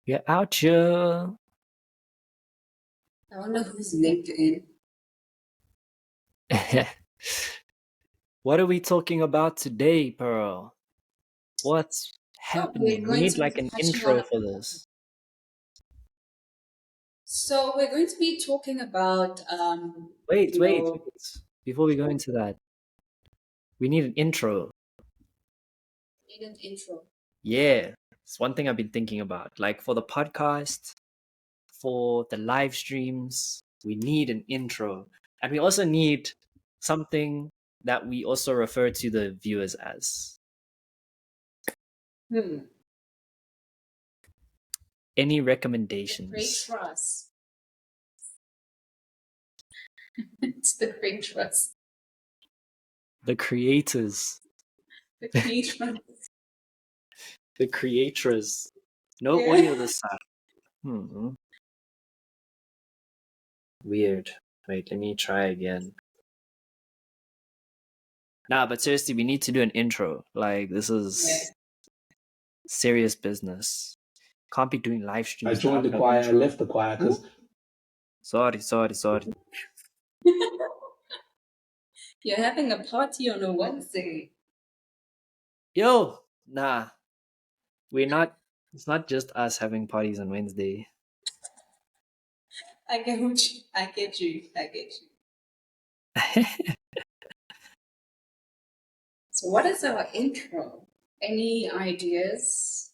You're out here. I wonder who's LinkedIn. What are we talking about today, Pearl? What's We're happening? We going need to be like an touching intro on. for this. So we're going to be talking about Wait. you know, Before we go into that, we need an intro. need an intro. Yeah, it's one thing I've been thinking about. Like for the podcast, for the live streams, we need an intro. And we also need something that we also refer to the viewers as. Any The recommendations? Creatress. It's the Creatress. The creators. The Creatress. The creators. No Yeah. audio this time. Weird. Wait, let me try again. Nah, but seriously, we need to do an intro. Like, this is serious business. Can't be doing live I streams. joined the without no choir, I intro. left the choir because Sorry. You're having a party on a Wednesday. Yo, nah. We're not. It's not just us having parties on Wednesday. I get you. So what is our intro? Any ideas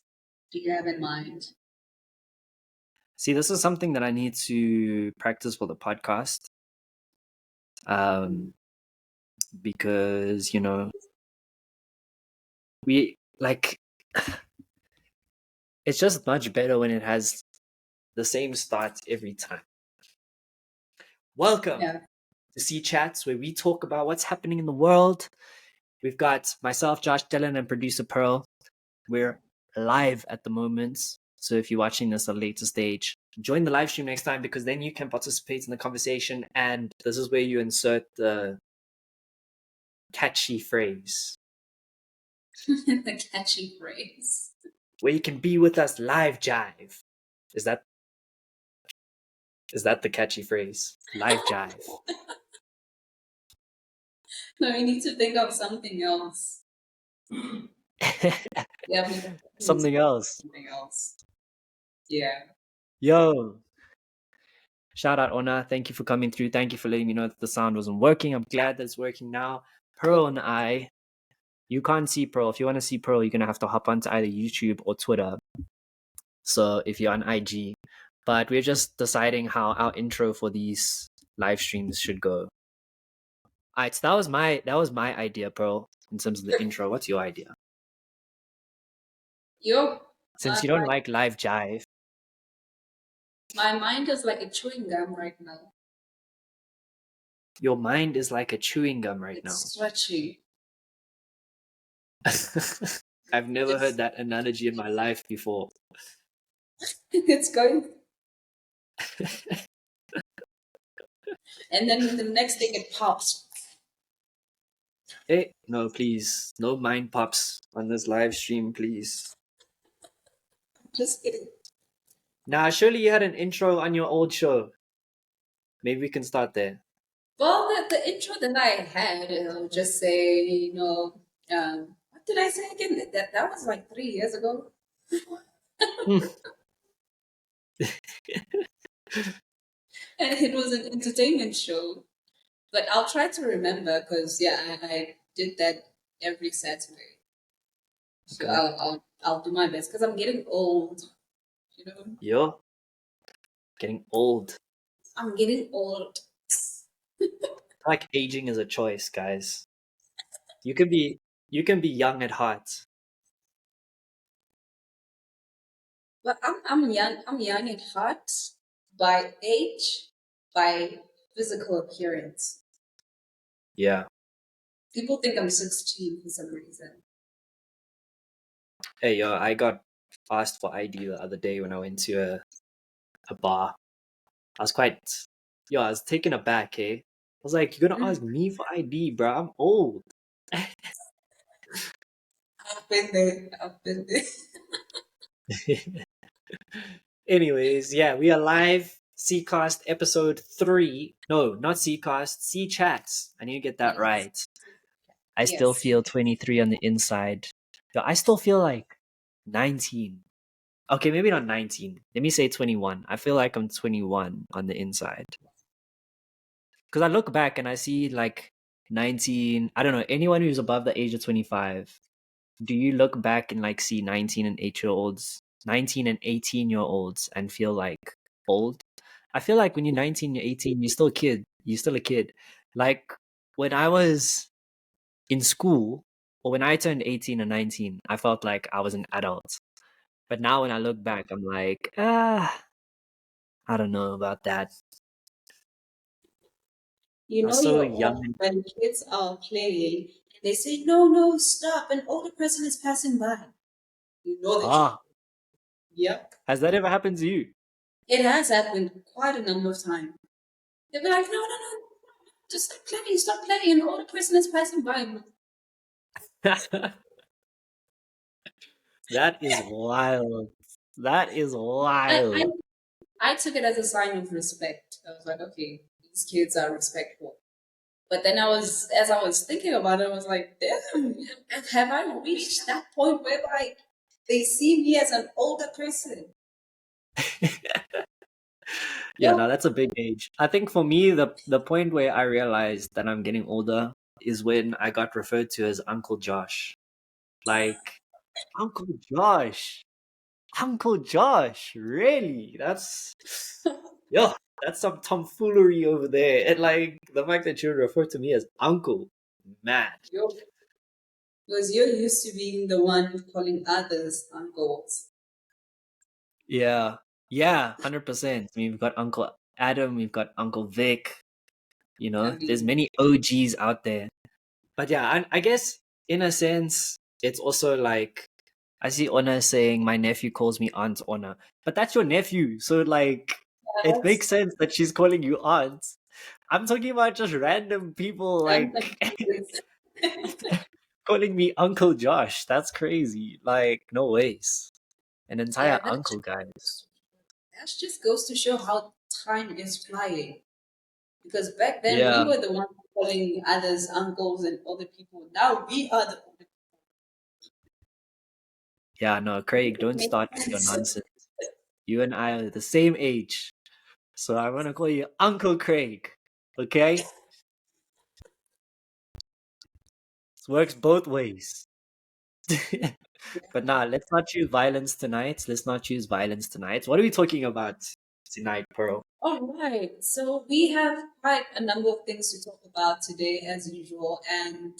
do you have in mind? See, this is something that I need to practice for the podcast. Because, we like it's just much better when it has the same start every time. Welcome to C Chats, where we talk about what's happening in the world. We've got myself, Josh Dillon, and producer Pearl. We're live at the moment, so if you're watching this at a later stage, join the live stream next time, because then you can participate in the conversation, and this is where you insert the catchy phrase. The catchy phrase. Where you can be with us live jive. Is that the catchy phrase? Live jive. No, we need to think of something else. Yeah, Something else. Something else. Yeah. Yo. Shout out, Ona. Thank you for coming through. Thank you for letting me know that the sound wasn't working. I'm glad that it's working now. Pearl and I, you can't see Pearl. If you want to see Pearl, you're going to have to hop onto either YouTube or Twitter. So if you're on IG. But we're just deciding how our intro for these live streams should go. Alright, so that was my idea, Pearl, in terms of the intro. What's your idea? Since you don't like live jive. My mind is like a chewing gum right now. Your mind is like a chewing gum right now. It's stretchy. I've never heard that analogy in my life before. It's going. And then the next thing it pops. Hey, no, please. No mind pops on this live stream, please. Just kidding. Nah, surely you had an intro on your old show. Maybe we can start there. Well, the intro that I had, I'll just say, what did I say again? That was like 3 years ago. And it was an entertainment show. But I'll try to remember because, I did that every Saturday. So Okay. I'll do my best because I'm getting old, Yo, getting old. I'm getting old. Like aging is a choice, guys. You can be young at heart. But I'm young at heart by age, by physical appearance. Yeah. People think I'm 16 for some reason. Hey, yo, I got asked for ID the other day when I went to a bar. I was taken aback, eh? I was like, you're gonna ask me for ID, bro? I'm old. I've been there. Anyways, yeah, we are live. Cast episode 3. No, not Cast, C Chats. I need to get that Yes. right. I still Yes. feel 23 on the inside. Yo, I still feel like 19. Okay, maybe not 19. Let me say 21. I feel like I'm 21 on the inside. Because I look back and I see like 19. I don't know, anyone who's above the age of 25. Do you look back and like see 19 and 8-year-olds, 19 and 18-year-olds and feel like old? I feel like when you're 19, you're 18, you're still a kid. You're still a kid. Like when I was in school or when I turned 18 or 19, I felt like I was an adult. But now when I look back, I'm like, I don't know about that. You I was know, so you're young. old when kids are playing and they say, no, no, stop. An older person is passing by. You know that you. Ah, Yep. has that ever happened to you? It has happened quite a number of times. They'll be like, no, no, no. Just stop playing. Stop playing. An older person is passing by. That is wild. That is I, wild. I took it as a sign of respect. I was like, okay, these kids are respectful. But then as I was thinking about it, I was like, damn, have I reached that point where like they see me as an older person? Yeah, Yo, no, that's a big age. I think for me, the point where I realized that I'm getting older is when I got referred to as Uncle Josh. Like, Uncle Josh. Uncle Josh, really? Yo, that's some tomfoolery over there. And like the fact that you refer to me as uncle, mad. yo, because you're used to being the one calling others uncles. Yeah. Yeah, 100%. I mean, we've got Uncle Adam, we've got Uncle Vic, I there's mean, many OGs out there. But yeah, I guess in a sense, it's also like I see Ona saying my nephew calls me Aunt Ona, but that's your nephew, so like it makes that's sense that she's calling you aunt. I'm talking about just random people like calling me Uncle Josh. That's crazy. Like no ways, an entire yeah, uncle, guys. that just goes to show how time is flying. Because back then we Yeah, were the ones calling others uncles and other people. Now we are the older yeah. No, Craig, people. It don't makes start with your sense. nonsense. You and I are the same age, so I'm gonna call you Uncle Craig. Okay, this works both ways. But nah, let's not choose violence tonight. Let's not choose violence tonight. What are we talking about tonight, Pearl? All right. So we have quite a number of things to talk about today, as usual. And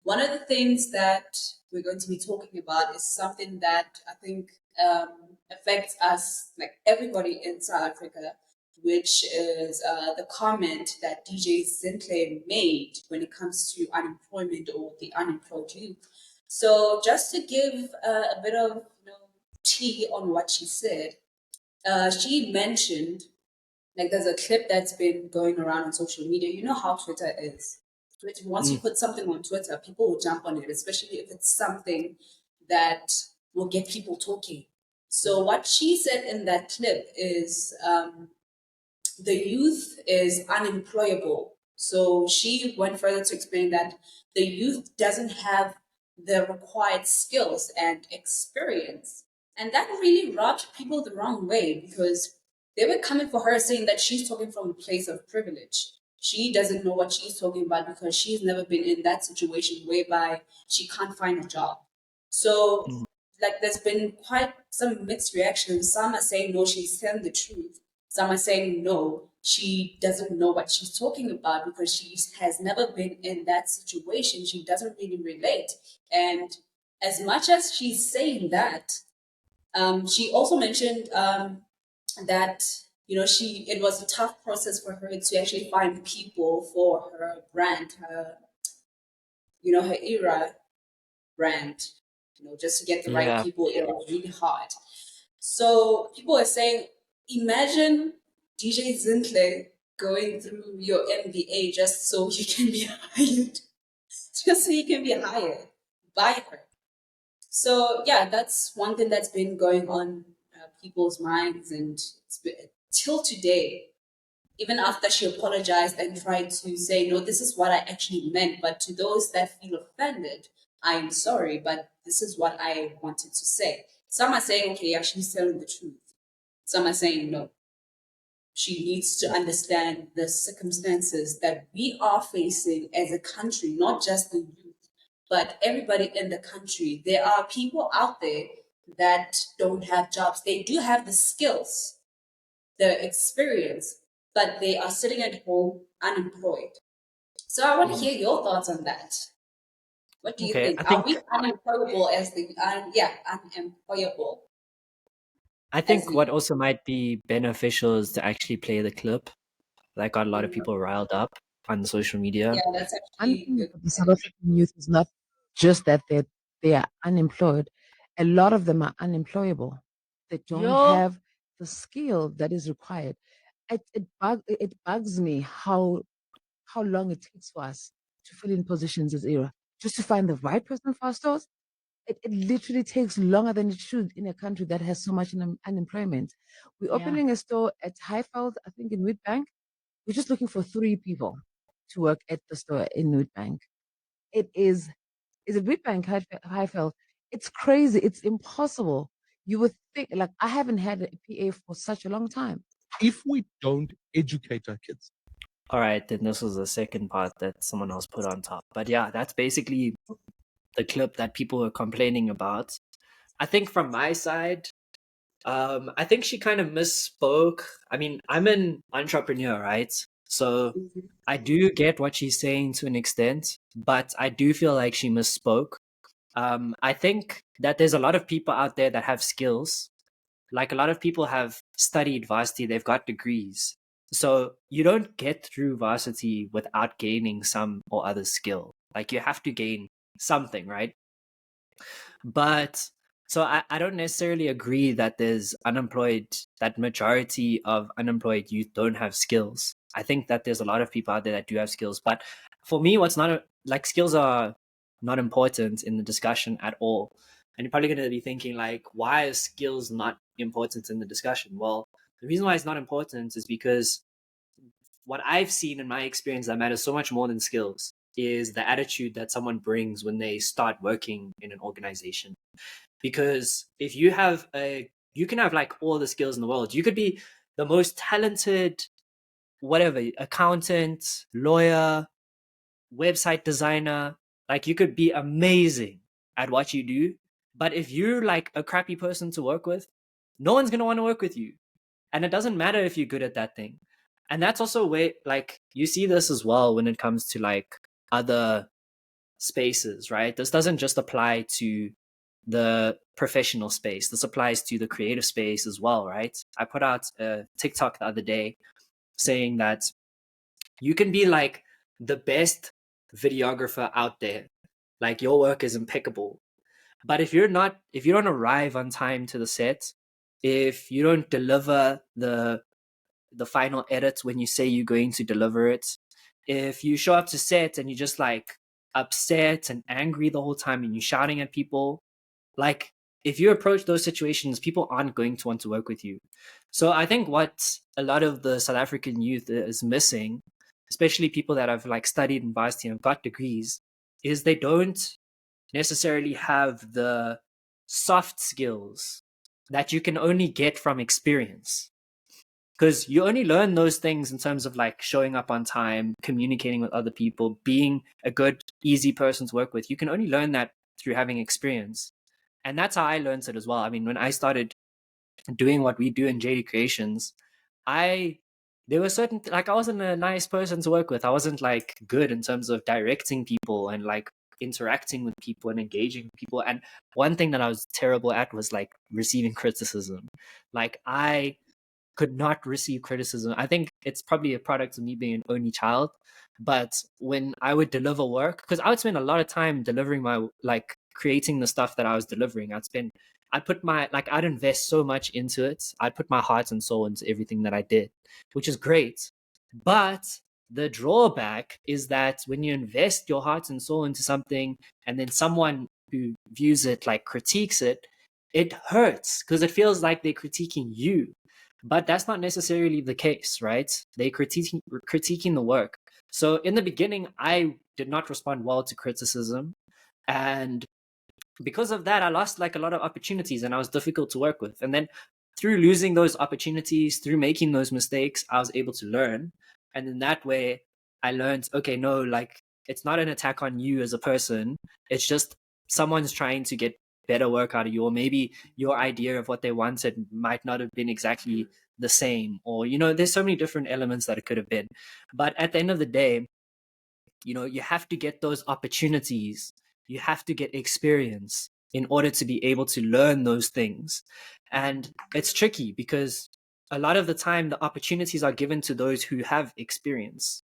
one of the things that we're going to be talking about is something that I think affects us, like everybody in South Africa, which is the comment that DJ Zinhle made when it comes to unemployment or the unemployed youth. So just to give a bit of tea on what she said, she mentioned like there's a clip that's been going around on social media. You know how Twitter is. Twitter, once you Mm, put something on Twitter, people will jump on it, especially if it's something that will get people talking. So what she said in that clip is the youth is unemployable. So she went further to explain that the youth doesn't have the required skills and experience. And that really rubbed people the wrong way because they were coming for her saying that she's talking from a place of privilege. She doesn't know what she's talking about because she's never been in that situation whereby she can't find a job. So, mm, like, there's been quite some mixed reactions. Some are saying, no, she's telling the truth. Some are saying, no, she doesn't know what she's talking about because she has never been in that situation. She doesn't really relate. And as much as she's saying that, she also mentioned that she it was a tough process for her to actually find people for her brand, her era brand. Just to get the right yeah, people, it was really hard. So people are saying, imagine DJ Zinhle going through your MBA just so he can be hired, just so he can be hired by her. So yeah, that's one thing that's been going on. people's minds, and till today, even after she apologized and tried to say, no, this is what I actually meant, but to those that feel offended, I am sorry, but this is what I wanted to say. Some are saying, okay, yeah, she's telling the truth. Some are saying, no, she needs to understand the circumstances that we are facing as a country, not just the youth, but everybody in the country. There are people out there that don't have jobs. They do have the skills, the experience, but they are sitting at home unemployed. So I want to hear your thoughts on that. What do you Okay, think? I Are think we unemployable as the unemployable I as think the what also might be beneficial is to actually play the clip. That got a lot of people riled up on social media. yeah, that's One actually thing good. about the South African youth is not just that they are unemployed. A lot of them are unemployable. They don't Yo, have the skill that is required. It bugs me how long it takes for us to fill in positions this era. Just to find the right person for our stores, it literally takes longer than it should in a country that has so much unemployment. We're yeah. opening a store at Highveld, I think in Witbank. We're just looking for 3 people to work at the store in Witbank. It is a Witbank Highveld. It's crazy. It's impossible. You would think, like, I haven't had a PA for such a long time. If we don't educate our kids. All right, then this was the second part that someone else put on top. But yeah, that's basically the clip that people were complaining about. I think from my side, I think she kind of misspoke. I mean, I'm an entrepreneur, right? So Mhm. I do get what she's saying to an extent, but I do feel like she misspoke. I think that there's a lot of people out there that have skills. Like a lot of people have studied varsity, they've got degrees. So you don't get through varsity without gaining some or other skill. Like you have to gain something, right? But so I don't necessarily agree that there's unemployed, that majority of unemployed youth don't have skills. I think that there's a lot of people out there that do have skills. But for me, what's not like skills are not important in the discussion at all. And you're probably going to be thinking, like, why is skills not important in the discussion? Well, the reason why it's not important is because what I've seen in my experience that matters so much more than skills is the attitude that someone brings when they start working in an organization. Because if you have you can have like all the skills in the world. You could be the most talented, whatever, accountant, lawyer, website designer. Like you could be amazing at what you do. But if you're like a crappy person to work with, no one's going to want to work with you. And it doesn't matter if you're good at that thing. And that's also where like you see this as well when it comes to like other spaces, right? This doesn't just apply to the professional space. This applies to the creative space as well, right? I put out a TikTok the other day saying that you can be like the best videographer out there. Like your work is impeccable. But if you don't arrive on time to the set, if you don't deliver the final edits when you say you're going to deliver it, if you show up to set and you're just like upset and angry the whole time and you're shouting at people, like if you approach those situations, people aren't going to want to work with you. So I think what a lot of the South African youth is missing, especially people that have like studied in varsity and have got degrees, is they don't necessarily have the soft skills that you can only get from experience, because you only learn those things in terms of like showing up on time, communicating with other people, being a good easy person to work with. You can only learn that through having experience. And that's how I learned it as well. I mean, when I started doing what we do in JD Creations, I there were certain like I wasn't a nice person to work with. I wasn't like good in terms of directing people and like interacting with people and engaging with people. And one thing that I was terrible at was like receiving criticism. Like I could not receive criticism. I think it's probably a product of me being an only child. But when I would deliver work, because I would spend a lot of time delivering my like creating the stuff that I was delivering. I'd put my like I'd invest so much into it. I'd put my heart and soul into everything that I did, which is great. But the drawback is that when you invest your heart and soul into something and then someone who views it like critiques it, it hurts because it feels like they're critiquing you. But that's not necessarily the case, right? They're critiquing the work. So in the beginning, I did not respond well to criticism. And because of that, I lost like a lot of opportunities and I was difficult to work with. And then through losing those opportunities, through making those mistakes, I was able to learn. And in that way, I learned, okay, no, like it's not an attack on you as a person. It's just someone's trying to get better work out of you, or maybe your idea of what they wanted might not have been exactly the same, or there's so many different elements that it could have been. But at the end of the day, you have to get those opportunities, you have to get experience in order to be able to learn those things. And it's tricky because a lot of the time the opportunities are given to those who have experience,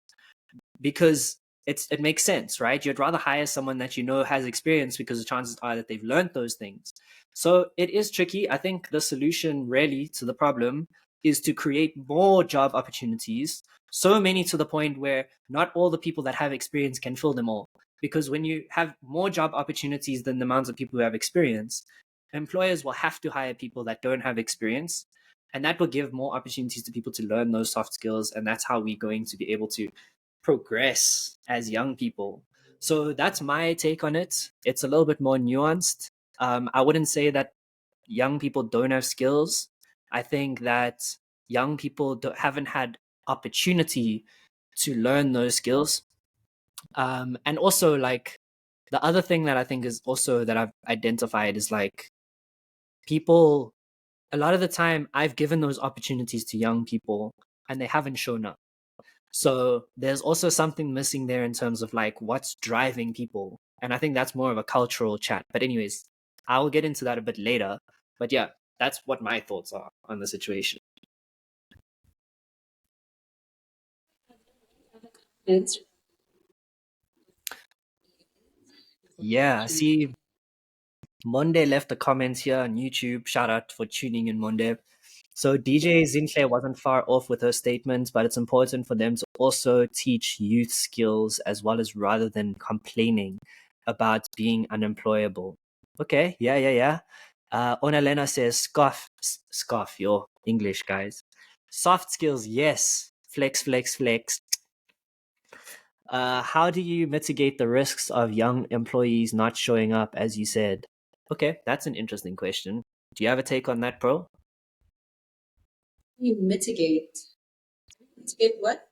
because it makes sense, right? You'd rather hire someone that has experience because the chances are that they've learned those things. So it is tricky. I think the solution really to the problem is to create more job opportunities, so many to the point where not all the people that have experience can fill them all. Because when you have more job opportunities than the amounts of people who have experience, employers will have to hire people that don't have experience, and that will give more opportunities to people to learn those soft skills. And that's how we're going to be able to progress as young people. So that's my take on it. It's a little bit more nuanced. I wouldn't say that young people don't have skills. I think that young people haven't had opportunity to learn those skills. And also, like, the other thing that I think is also that I've identified is like people, a lot of the time, I've given those opportunities to young people and they haven't shown up. So there's also something missing there in terms of like what's driving people. And I think that's more of a cultural chat. But anyways, I'll get into that a bit later. But yeah, that's what my thoughts are on the situation. It's Yeah, see, Monday left a comment here on YouTube. Shout out for tuning in, Monday. So DJ Zinhle wasn't far off with her statement, but it's important for them to also teach youth skills as well, as rather than complaining about being unemployable. Okay, yeah. Onalena says, scoff, your English, guys. Soft skills, yes. Flex. How do you mitigate the risks of young employees not showing up, as you said? Okay, that's an interesting question. Do you have a take on that, Pro? you mitigate. Mitigate what?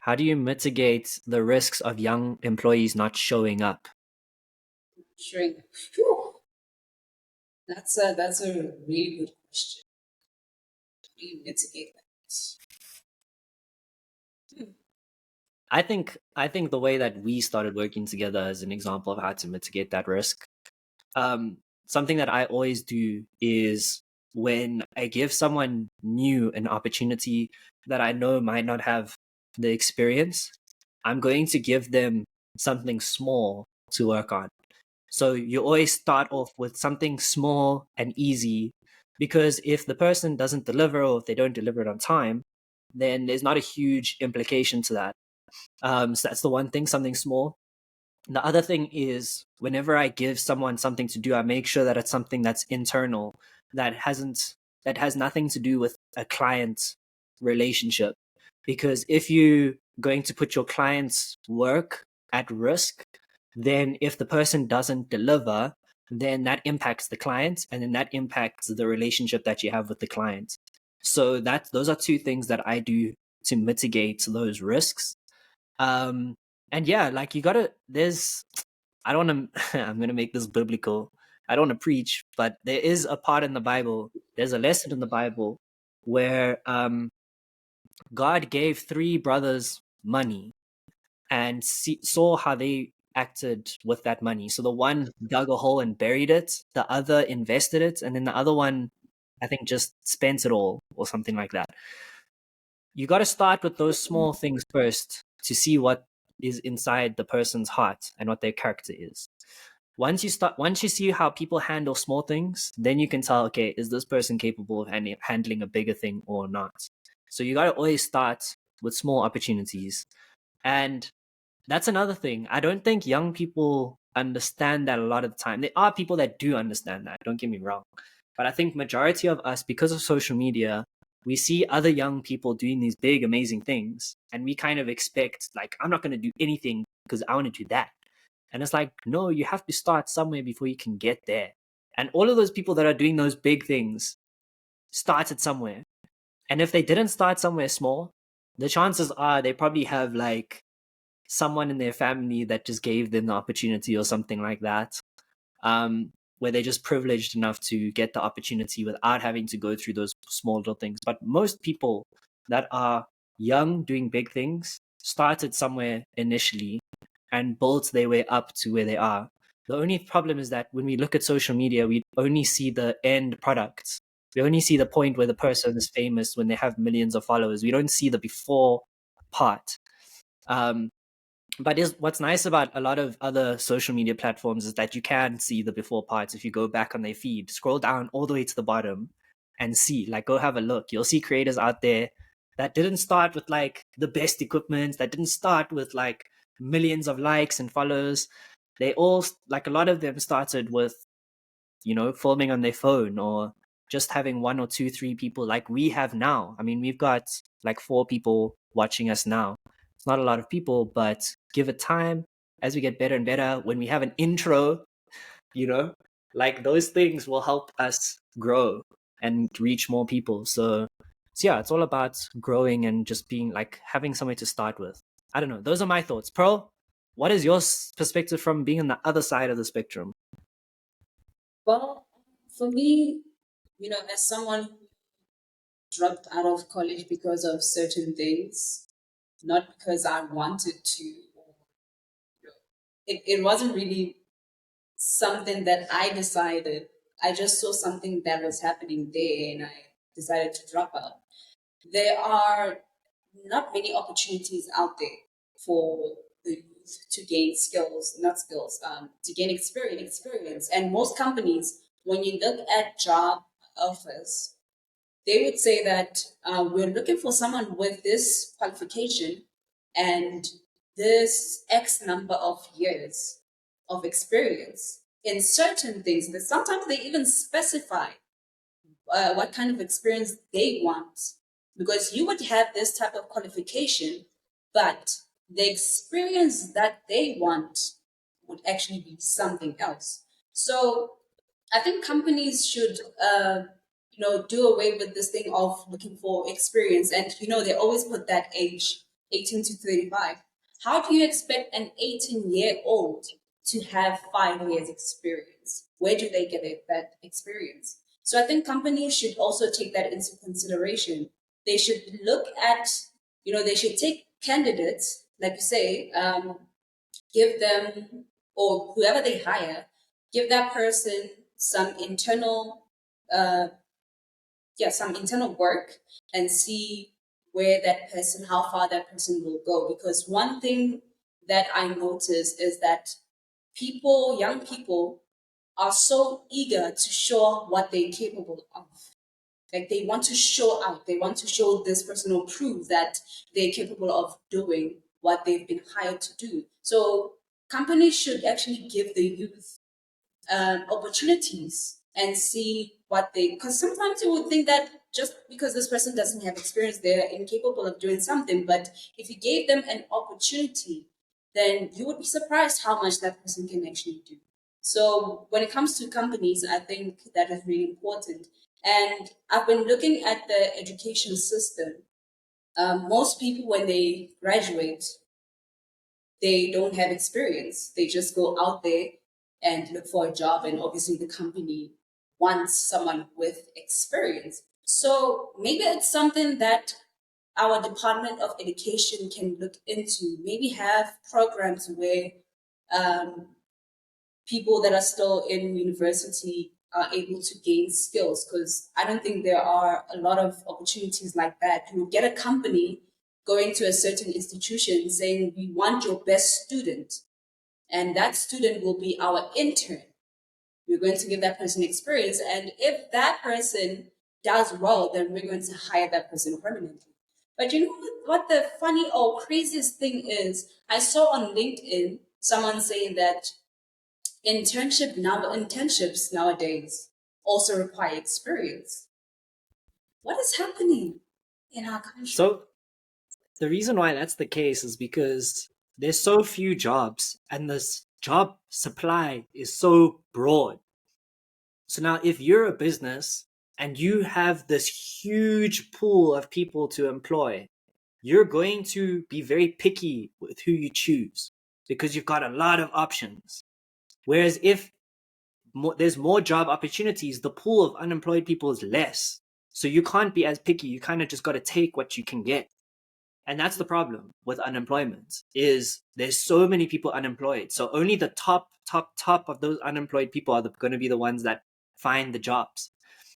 How do you mitigate the risks of young employees not showing up? Shrink. Phew. That's a really good question. How do you mitigate that? I think the way that we started working together is an example of how to mitigate that risk. Something that I always do is when I give someone new an opportunity that I know might not have the experience, I'm going to give them something small to work on. So you always start off with something small and easy, because if the person doesn't deliver, or if they don't deliver it on time, then there's not a huge implication to that. So that's the one thing, something small. The other thing is whenever I give someone something to do, I make sure that it's something that's internal, that has nothing to do with a client relationship. Because if you're going to put your client's work at risk, then if the person doesn't deliver, then that impacts the client, and then that impacts the relationship that you have with the client. So those are two things that I do to mitigate those risks. And yeah, like I don't want to, I'm going to make this biblical. I don't want to preach, but there is a part in the Bible, there's a lesson in the Bible where God gave three brothers money and saw how they acted with that money. So the one dug a hole and buried it, the other invested it, and then the other one, I think, just spent it all or something like that. You got to start with those small things first to see what is inside the person's heart and what their character is. Once you see how people handle small things, then you can tell, okay, is this person capable of handling a bigger thing or not? So you got to always start with small opportunities. And that's another thing. I don't think young people understand that a lot of the time. There are people that do understand that, don't get me wrong. But I think majority of us, because of social media, we see other young people doing these big, amazing things, and we kind of expect, like, I'm not going to do anything because I want to do that. And it's like, no, you have to start somewhere before you can get there. And all of those people that are doing those big things started somewhere. And if they didn't start somewhere small, the chances are they probably have like someone in their family that just gave them the opportunity or something like that, where they're just privileged enough to get the opportunity without having to go through those small little things. But most people that are young doing big things started somewhere initially and built their way up to where they are. The only problem is that when we look at social media, we only see the end product. We only see the point where the person is famous when they have millions of followers. We don't see the before part. But what's nice about a lot of other social media platforms is that you can see the before parts if you go back on their feed, scroll down all the way to the bottom and see, like, go have a look. You'll see creators out there that didn't start with like the best equipment, that didn't start with like millions of likes and follows. They all, like, a lot of them started with, filming on their phone or just having 1 or 2, 3 people like we have now. I mean, we've got like 4 people watching us now. It's not a lot of people, but give it time. As we get better and better, when we have an intro, like, those things will help us grow and reach more people. So yeah, it's all about growing and just being like having somewhere to start with. I don't know. Those are my thoughts. Pearl, what is your perspective from being on the other side of the spectrum? Well, for me, as someone who dropped out of college because of certain things, not because I wanted to, it wasn't really something that I decided. I just saw something that was happening there and I decided to drop out. There are not many opportunities out there for the youth to gain to gain experience. And most companies, when you look at job offers, they would say that we're looking for someone with this qualification and this X number of years of experience in certain things. But sometimes they even specify what kind of experience they want, because you would have this type of qualification, but the experience that they want would actually be something else. So I think companies should, do away with this thing of looking for experience. And, they always put that age, 18 to 35. How do you expect an 18-year-old to have 5 years experience? Where do they get that experience? So I think companies should also take that into consideration. They should look at, they should take candidates, like you say, give them, or whoever they hire, give that person some internal work and see how far that person will go. Because one thing that I notice is that young people are so eager to show what they're capable of. Like, they want to show out, they want to show this person or prove that they're capable of doing what they've been hired to do. So companies should actually give the youth opportunities and see because sometimes you would think that just because this person doesn't have experience, they're incapable of doing something. But if you gave them an opportunity, then you would be surprised how much that person can actually do. So when it comes to companies, I think that is really important. And I've been looking at the education system. Most people, when they graduate, they don't have experience. They just go out there and look for a job. And obviously the company wants someone with experience. So maybe it's something that our Department of Education can look into. Maybe have programs where people that are still in university are able to gain skills, because I don't think there are a lot of opportunities like that. You would get a company going to a certain institution saying, we want your best student, and that student will be our intern. We're going to give that person experience, and if that person does well, then we're going to hire that person permanently. But you know what the funny or craziest thing is? I saw on LinkedIn someone saying that internships nowadays also require experience. What is happening in our country? So the reason why that's the case is because there's so few jobs and this job supply is so broad. So now if you're a business and you have this huge pool of people to employ, you're going to be very picky with who you choose because you've got a lot of options. Whereas if there's more job opportunities, the pool of unemployed people is less. So you can't be as picky. You kind of just got to take what you can get. And that's the problem with unemployment is there's so many people unemployed. So only the top of those unemployed people are going to be the ones that find the jobs.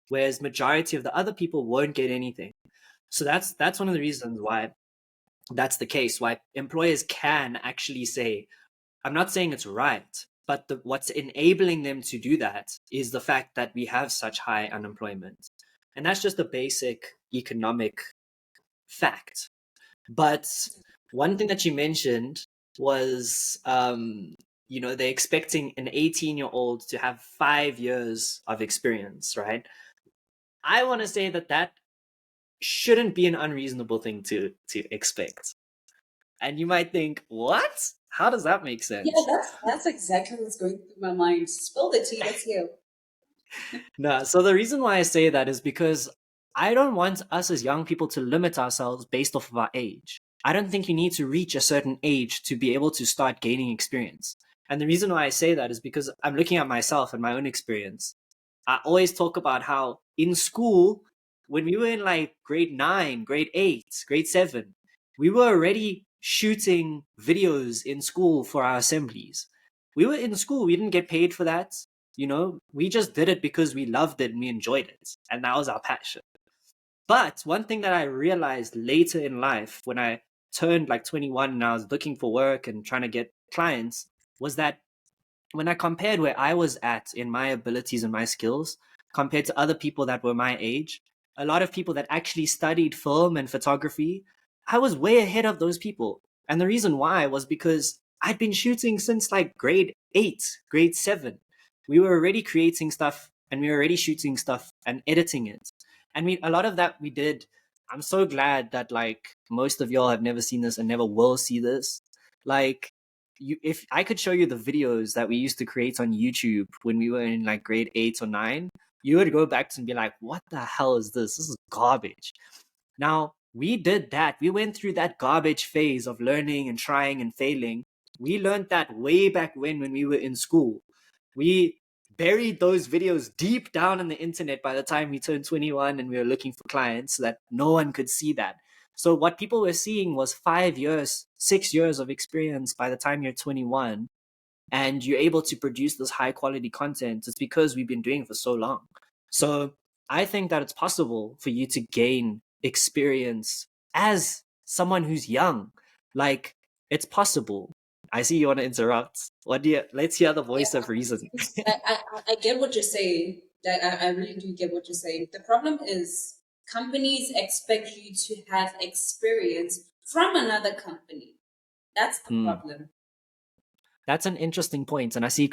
Whereas majority of the other people won't get anything. So that's one of the reasons why that's the case, why employers can actually say, I'm not saying it's right, but what's enabling them to do that is the fact that we have such high unemployment. And that's just a basic economic fact. But one thing that you mentioned was, they're expecting an 18-year-old to have 5 years of experience, right? I want to say that shouldn't be an unreasonable thing to expect. And you might think, what? How does that make sense? Yeah, that's exactly what's going through my mind. Spill the tea, let's hear. No, so the reason why I say that is because I don't want us as young people to limit ourselves based off of our age. I don't think you need to reach a certain age to be able to start gaining experience. And the reason why I say that is because I'm looking at myself and my own experience. I always talk about how in school, when we were in like grade 9, grade 8, grade 7, we were already shooting videos in school for our assemblies. We were in school, we didn't get paid for that. We just did it because we loved it and we enjoyed it. And that was our passion. But one thing that I realized later in life when I turned like 21 and I was looking for work and trying to get clients was that when I compared where I was at in my abilities and my skills compared to other people that were my age, a lot of people that actually studied film and photography, I was way ahead of those people. And the reason why was because I'd been shooting since like grade 8, grade 7. We were already creating stuff and we were already shooting stuff and editing it. And a lot of that we did. I'm so glad that like most of y'all have never seen this and never will see this. Like, if I could show you the videos that we used to create on YouTube when we were in like grade 8 or 9, you would go back and be like, what the hell is this? This is garbage. Now, we did that. We went through that garbage phase of learning and trying and failing. We learned that way back when we were in school. We buried those videos deep down in the internet by the time we turned 21 and we were looking for clients so that no one could see that. So what people were seeing was 5 years, 6 years of experience by the time you're 21 and you're able to produce this high quality content. It's because we've been doing it for so long. So I think that it's possible for you to gain experience as someone who's young. Like, it's possible. I see you want to interrupt. Let's hear the voice of reason. I get what you're saying. I really do get what you're saying. The problem is companies expect you to have experience from another company. That's the problem. That's an interesting point. And I see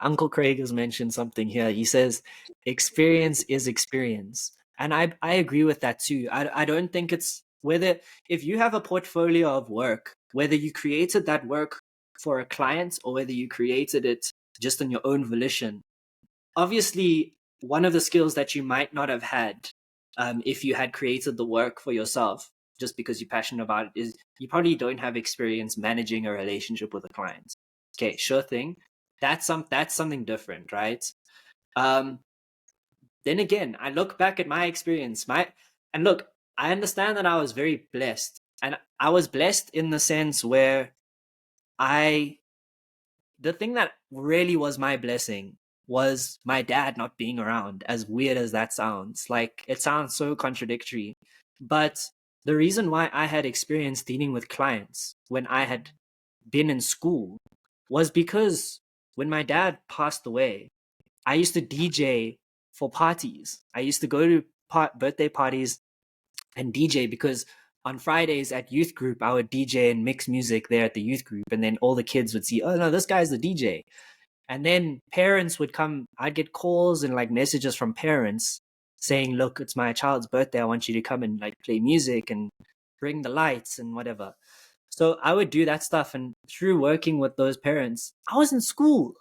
Uncle Craig has mentioned something here. He says, experience is experience. And I agree with that too. I don't think it's if you have a portfolio of work, whether you created that work for a client or whether you created it just on your own volition, obviously one of the skills that you might not have had if you had created the work for yourself just because you're passionate about it is you probably don't have experience managing a relationship with a client. Okay, sure thing. That's something different, right? Then again, I look back at my experience, and look, I understand that I was very blessed. And I was blessed in the sense where the thing that really was my blessing was my dad not being around, as weird as that sounds. Like, it sounds so contradictory. But the reason why I had experience dealing with clients when I had been in school was because when my dad passed away, I used to DJ for parties. I used to go to birthday parties and DJ because on Fridays at youth group, I would DJ and mix music there at the youth group. And then all the kids would see, oh no, this guy's the DJ. And then parents would come, I'd get calls and like messages from parents saying, look, it's my child's birthday. I want you to come and like play music and bring the lights and whatever. So I would do that stuff. And through working with those parents, I was in school.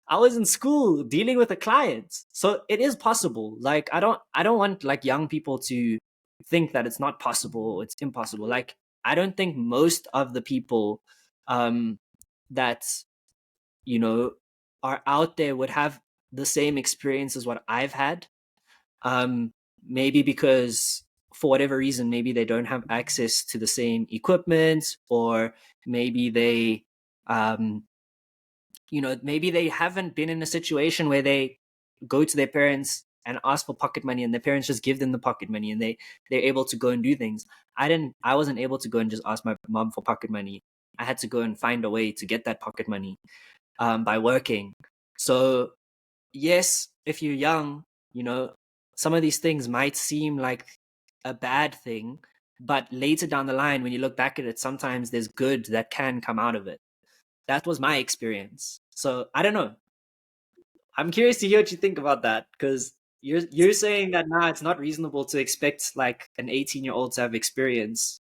I was in school dealing with a client. So it is possible. Like, I don't want like young people to think that it's not possible, it's impossible. Like, I don't think most of the people that, you know, are out there would have the same experience as what I've had. Maybe because for whatever reason, maybe they don't have access to the same equipment, or maybe they, maybe they haven't been in a situation where they go to their parents and ask for pocket money and their parents just give them the pocket money and they're able to go and do things. I wasn't able to go and just ask my mom for pocket money. I had to go and find a way to get that pocket money by working. So yes, if you're young, some of these things might seem like a bad thing, but later down the line, when you look back at it, sometimes there's good that can come out of it. That was my experience. So I don't know. I'm curious to hear what you think about that, because you're saying that now it's not reasonable to expect like an 18-year-old to have experience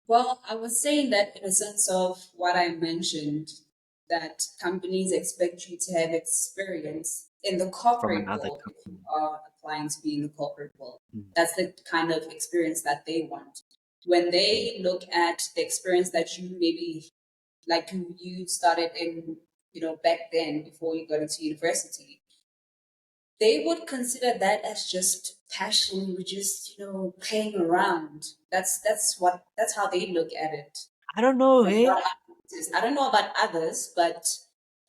Well, I was saying that in a sense of what I mentioned, that companies expect you to have experience in the from corporate another world if you company. are applying to be in the corporate world. Mm. That's the kind of experience that they want. When they look at the experience that you maybe like you started in, back then before you got into university, they would consider that as just passion, with just playing around. That's how they look at it. I don't know, From hey? what I don't know about others, but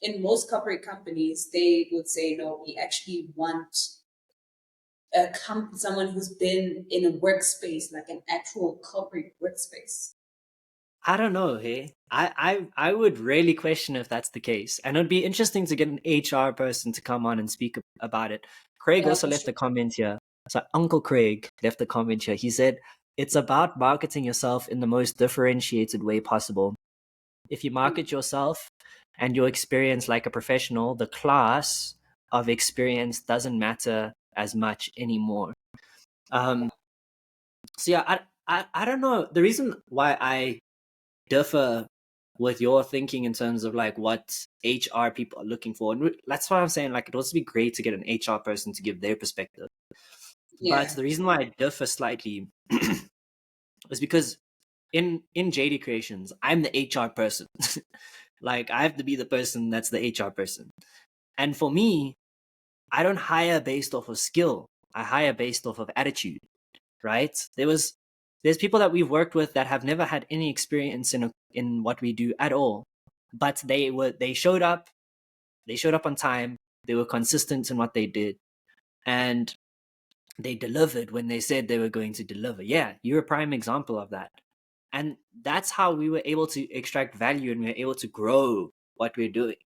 in most corporate companies, they would say, no, we actually want someone who's been in a workspace, like an actual corporate workspace. I don't know, hey? I would really question if that's the case. And it'd be interesting to get an HR person to come on and speak about it. Craig Yeah, also for left sure. a comment here. So Uncle Craig left a comment here. He said, it's about marketing yourself in the most differentiated way possible. If you market yourself and your experience like a professional, the class of experience doesn't matter as much anymore. So yeah, I don't know. The reason why I differ with your thinking in terms of like what HR people are looking for, and that's why I'm saying like it'd also be great to get an HR person to give their perspective. But Yeah. the reason why I differ slightly is because in JD Creations, I'm the HR person. Like I have to be the person that's the HR person. And for me, I don't hire based off of skill. I hire based off of attitude, right? There's people that we've worked with that have never had any experience in what we do at all. But they showed up, on time, they were consistent in what they did, and they delivered when they said they were going to deliver. Yeah, you're a prime example of that. And that's how we were able to extract value and we were able to grow what we're doing.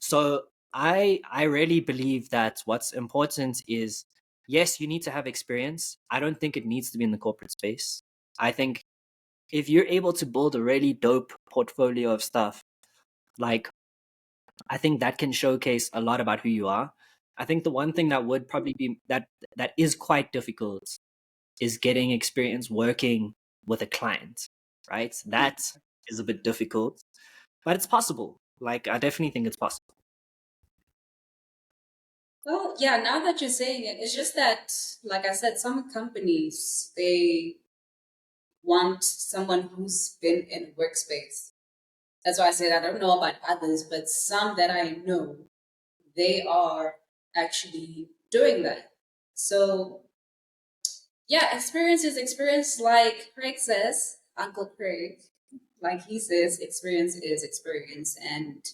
So I really believe that what's important is, yes, you need to have experience. I don't think it needs to be in the corporate space. I think if you're able to build a really dope portfolio of stuff, like, I think that can showcase a lot about who you are. I think the one thing that would probably be that is quite difficult is getting experience working with a client, right? That is a bit difficult, but it's possible. Like, I definitely think it's possible. Well, yeah, now that you're saying it, it's just that, like I said, some companies, they want someone who's been in a workspace. That's why I said I don't know about others, but some that I know, they are actually doing that. So, yeah, experience is experience, like Craig says, Uncle Craig, like he says, experience is experience. And,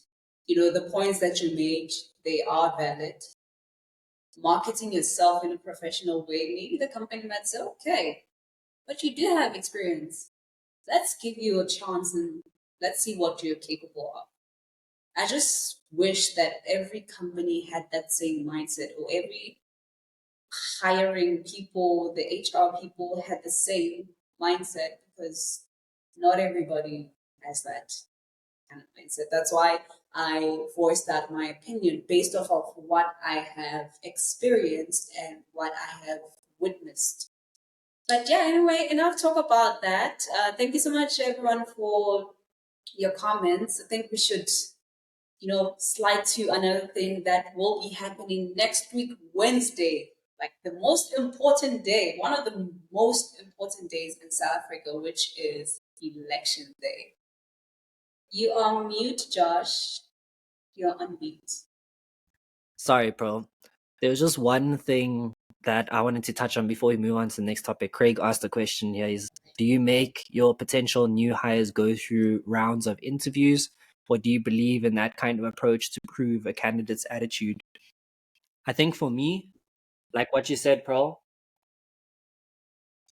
the points that you made, they are valid. Marketing yourself in a professional way, maybe the company might say, okay, but you do have experience. Let's give you a chance and let's see what you're capable of. I just wish that every company had that same mindset, or every hiring people, the HR people had the same mindset, because not everybody has that. kind of mindset. That's why I voiced that my opinion based off of what I have experienced and what I have witnessed. But yeah, anyway, enough talk about that. Thank you so much, everyone, for your comments. I think we should, slide to another thing that will be happening next week, Wednesday. Like the most important day, one of the most important days in South Africa, which is Election Day. You are mute, Josh. You're on mute. Sorry, bro. There was just one thing that I wanted to touch on before we move on to the next topic. Craig asked a question here: is do you make your potential new hires go through rounds of interviews, or do you believe in that kind of approach to prove a candidate's attitude? I think for me, like what you said, Pearl,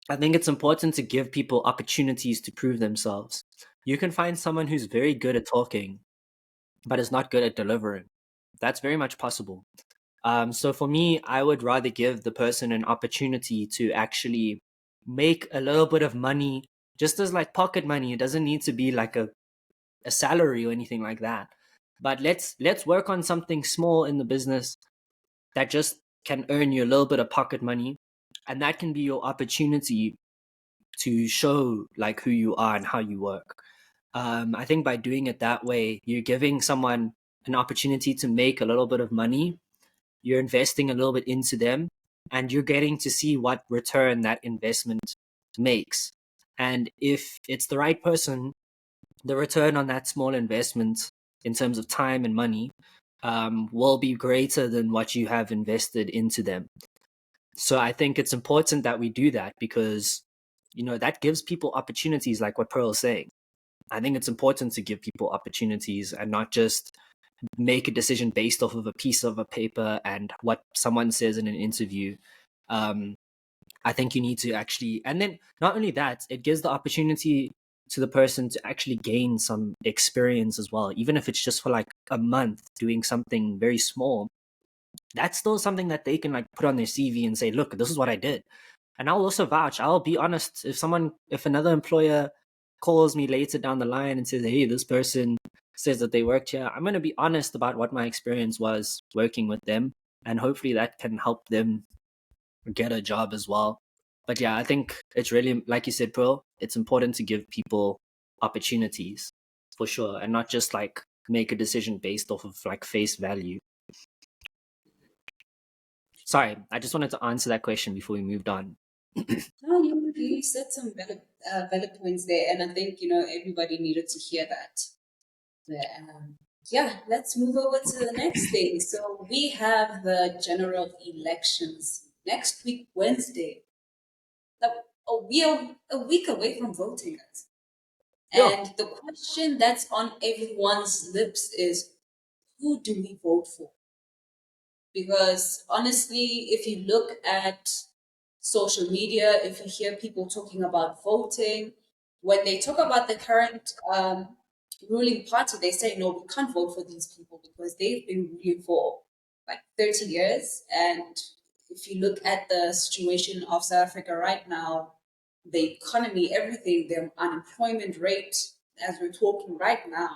I think it's important to give people opportunities to prove themselves. You can find someone who's very good at talking, but is not good at delivering. That's very much possible. So for me, I would rather give the person an opportunity to actually make a little bit of money, just as like pocket money. It doesn't need to be like a salary or anything like that. But let's work on something small in the business that just can earn you a little bit of pocket money, and that can be your opportunity to show like who you are and how you work. I think by doing it that way, you're giving someone an opportunity to make a little bit of money. You're investing a little bit into them, and you're getting to see what return that investment makes. And if it's the right person, the return on that small investment in terms of time and money will be greater than what you have invested into them. So I think it's important that we do that because, that gives people opportunities, like what Pearl's saying. I think it's important to give people opportunities and not just make a decision based off of a piece of a paper and what someone says in an interview. I think you need to actually, and then not only that, it gives the opportunity to the person to actually gain some experience as well, even if it's just for like a month doing something very small. That's still something that they can like put on their CV and say, look, this is what I did. And I'll also vouch, I'll be honest, if another employer calls me later down the line and says, hey, this person says that they worked here, I'm going to be honest about what my experience was working with them. And hopefully that can help them get a job as well. But yeah, I think it's really, like you said, Pearl, it's important to give people opportunities for sure, and not just like make a decision based off of like face value. Sorry, I just wanted to answer that question before we moved on. No, you said some valid points there, and I think everybody needed to hear that. Yeah, let's move over to the next thing. So we have the general elections next week, Wednesday. We are a week away from voting, guys. Yeah. And the question that's on everyone's lips is, who do we vote for? Because honestly, if you look at social media, if you hear people talking about voting, when they talk about the current ruling party, they say, no, we can't vote for these people because they've been ruling for like 30 years. And if you look at the situation of South Africa right now, the economy, everything, the unemployment rate, as we're talking right now,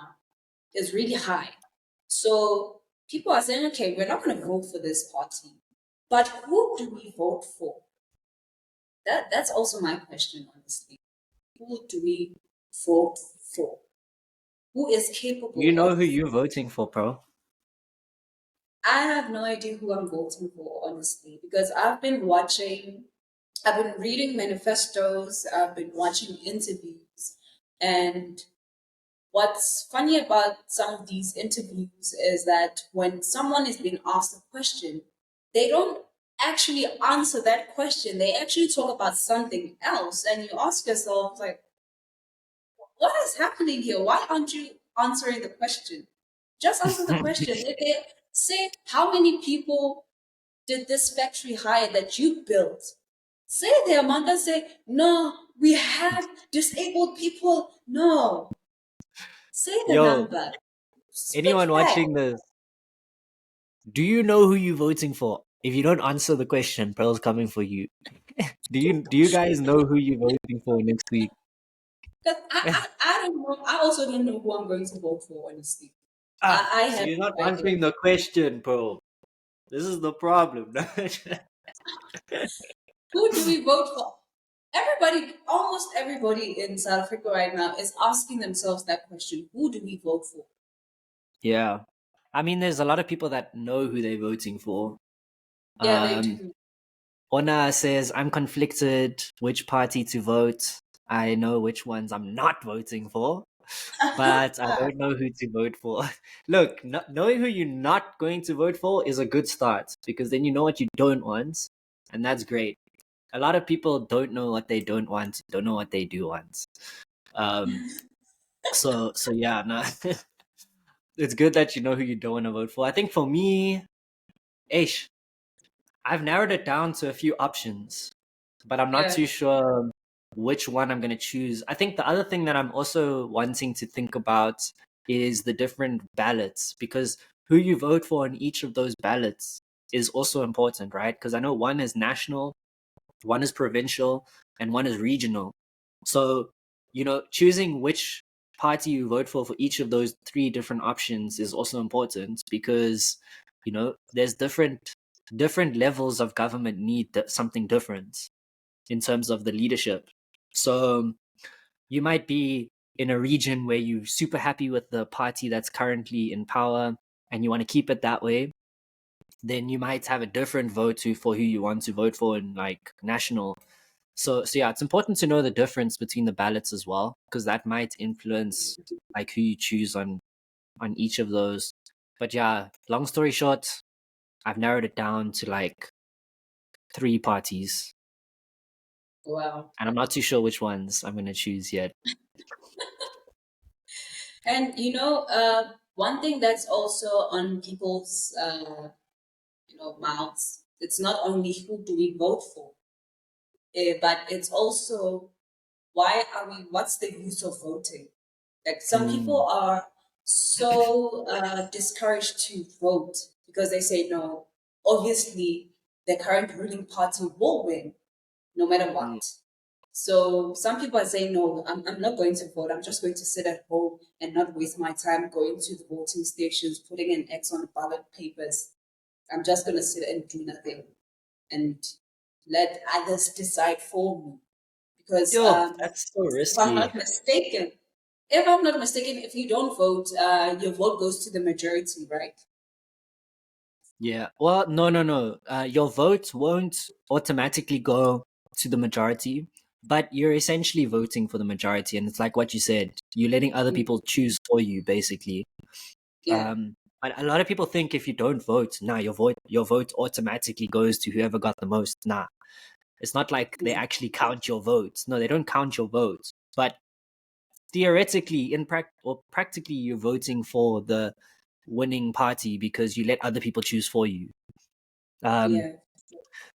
is really high. So people are saying, okay, we're not going to vote for this party, but who do we vote for? That's also my question, honestly. Who do we vote for? Who is capable You know of... who you're voting for, Pearl? I have no idea who I'm voting for, honestly, because I've been reading manifestos, I've been watching interviews, and what's funny about some of these interviews is that when someone is being asked a question, they don't actually answer that question. They actually talk about something else, and you ask yourself, like, what is happening here? Why aren't you answering the question? Just answer the question. If they say, how many people did this factory hire that you built? Say the amount. And say, no, we had disabled people. No. Say the number. Anyone Spit back. watching this, do you know who you're voting for? If you don't answer the question, Pearl's coming for you. Do you guys know who you're voting for next week? 'Cause I don't know. I also don't know who I'm going to vote for, honestly. I So have you're not no idea. answering the question, bro. This is the problem. Who do we vote for? Everybody, almost everybody in South Africa right now is asking themselves that question. Who do we vote for? Yeah. I mean, there's a lot of people that know who they're voting for. Yeah, they do. Ona says, I'm conflicted which party to vote. I know which ones I'm not voting for, but I don't know who to vote for. Look, knowing who you're not going to vote for is a good start because then you know what you don't want, and that's great. A lot of people don't know what they don't want, don't know what they do want. Um, so yeah, no, it's good that you know who you don't want to vote for. I think for me, Ish, I've narrowed it down to a few options, but I'm not Yeah. too sure which one I'm going to choose. I think the other thing that I'm also wanting to think about is the different ballots, because who you vote for in each of those ballots is also important, right? Because I know one is national, one is provincial, and one is regional. So, choosing which party you vote for each of those three different options is also important because, there's different levels of government need something different in terms of the leadership. So you might be in a region where you're super happy with the party that's currently in power and you want to keep it that way. Then you might have a different vote for who you want to vote for in like national. So yeah, it's important to know the difference between the ballots as well, because that might influence like who you choose on each of those. But yeah, long story short, I've narrowed it down to like three parties, Wow. and I'm not too sure which ones I'm gonna choose yet. And one thing that's also on people's mouths, it's not only who do we vote for, but it's also what's the use of voting? Like some people Mm, are so discouraged to vote because they say no, obviously the current ruling party will win no matter mm, what. So some people are saying, no, I'm not going to vote. I'm just going to sit at home and not waste my time going to the voting stations, putting an X on the ballot papers. I'm just going to sit and do nothing and let others decide for me. Because Yo, that's so if I'm risky. not mistaken, if you don't vote, your vote goes to the majority, right? Yeah. Well, no, no, no. Your vote won't automatically go to the majority, but you're essentially voting for the majority, and it's like what you said. You're letting other Mm, people choose for you, basically. yeah. But a lot of people think if you don't vote, nah, your vote automatically goes to whoever got the most. Nah, it's not like they Mm, actually count your votes. No, they don't count your votes. But theoretically, or practically, you're voting for the winning party because you let other people choose for you. Um, yeah.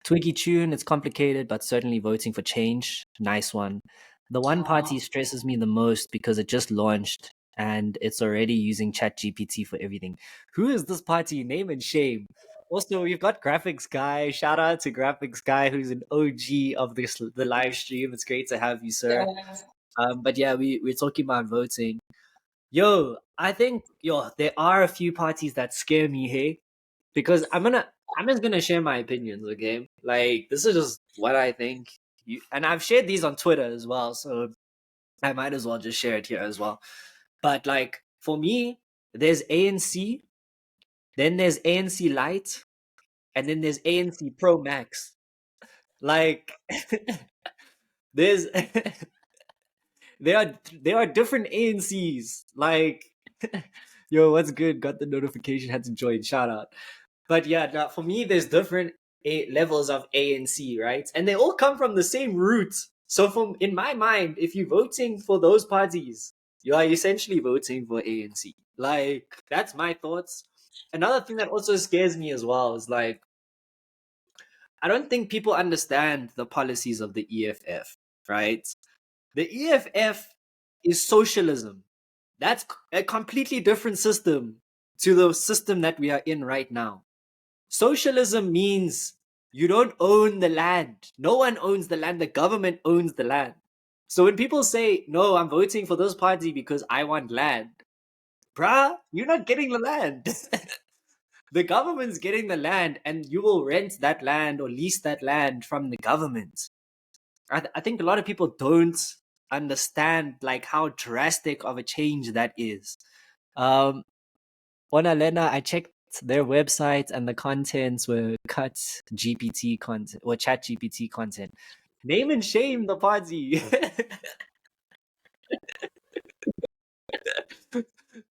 Twiggy Tune, it's complicated, but certainly voting for change. Nice one. The one Aw. party stresses me the most because it just launched and it's already using ChatGPT for everything. Who is this party? Name and shame. Also, we've got Graphics Guy. Shout out to Graphics Guy, who's an OG of the live stream. It's great to have you, sir. Yeah. But yeah, we're talking about voting. Yo, I think there are a few parties that scare me, hey, because I'm just gonna share my opinions, okay? Like this is just what I think. And I've shared these on Twitter as well, so I might as well just share it here as well. But like for me, there's ANC, then there's ANC Lite, and then there's ANC Pro Max. Like there's there are different ANCs. Like yo, what's good? Got the notification, had to join. Shout out. But yeah, now for me, there's different levels of A and C, right? And they all come from the same root. So, from in my mind, if you're voting for those parties, you are essentially voting for A and C. Like that's my thoughts. Another thing that also scares me as well is like I don't think people understand the policies of the EFF, right? The EFF is socialism. That's a completely different system to the system that we are in right now. Socialism means you don't own the land. No one owns the land. The government owns the land. So when people say, no, I'm voting for this party because I want land, bruh, you're not getting the land. The government's getting the land, and you will rent that land or lease that land from the government. I think a lot of people don't understand like how drastic of a change that is. Bona Lena, I checked their website and the contents were cut GPT content or chat GPT content. Name and shame the party.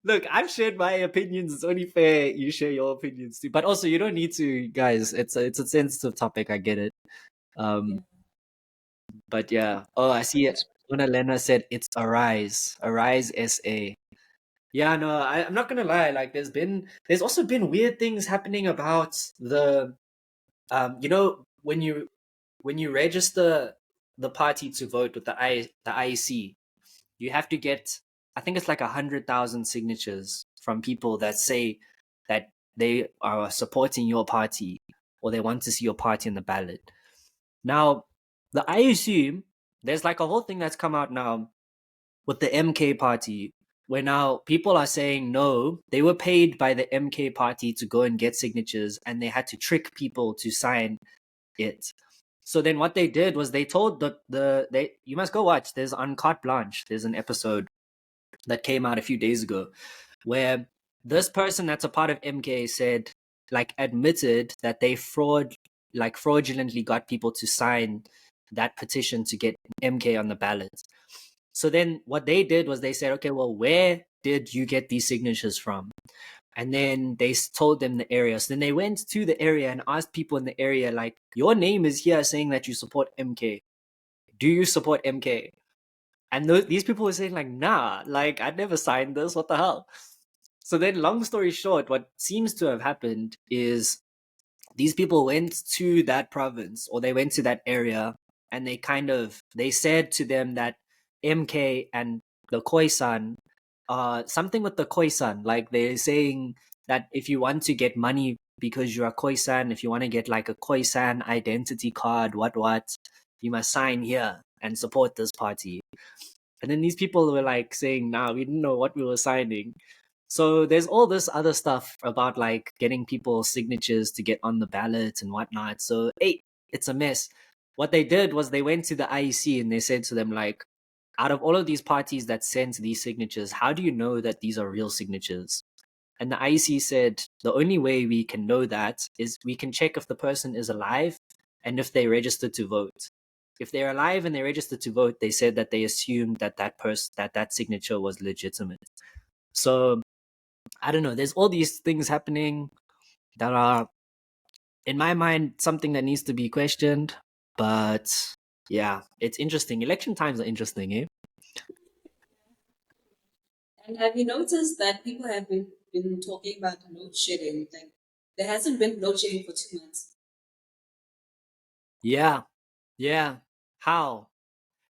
Look, I've shared my opinions. It's only fair you share your opinions too. But also, you don't need to, guys. It's a sensitive topic. I get it. But yeah. Oh, I see it. Una Lena said it's Arise. Arise SA. Yeah, no, I'm not gonna lie. Like, there's also been weird things happening about the, you know, when you register the party to vote with the IEC, you have to get, I think it's like 100,000 signatures from people that say that they are supporting your party or they want to see your party in the ballot. Now, I assume there's like a whole thing that's come out now with the MK party, where now people are saying no, they were paid by the MK party to go and get signatures and they had to trick people to sign it. So then what they did was they told they you must go watch. There's on Carte Blanche. There's an episode that came out a few days ago where this person that's a part of MK said, like, admitted that they fraudulently got people to sign that petition to get MK on the ballot. So then what they did was they said, okay, well, where did you get these signatures from? And then they told them the area. So then they went to the area and asked people in the area, like, your name is here saying that you support MK. Do you support MK? And these people were saying, like, nah, like, I never signed this. What the hell? So then, long story short, what seems to have happened is these people went to that province or they went to that area and they said to them that MK and the Khoisan, something with the Khoisan, like they're saying that if you want to get money because you're a Khoisan, if you want to get like a Khoisan identity card, what, you must sign here and support this party. And then these people were like saying, nah, we didn't know what we were signing. So there's all this other stuff about like getting people's signatures to get on the ballot and whatnot. So hey, it's a mess. What they did was they went to the IEC and they said to them, like, out of all of these parties that sent these signatures, how do you know that these are real signatures? And the IEC said the only way we can know that is we can check if the person is alive and if they registered to vote. If they're alive and they registered to vote, they said that they assumed that that signature was legitimate. So I don't know. There's all these things happening that are, in my mind, something that needs to be questioned. But yeah, it's interesting. Election times are interesting, eh? And have you noticed that people have been talking about load shedding? Like, there hasn't been load shedding for 2 months. Yeah. How?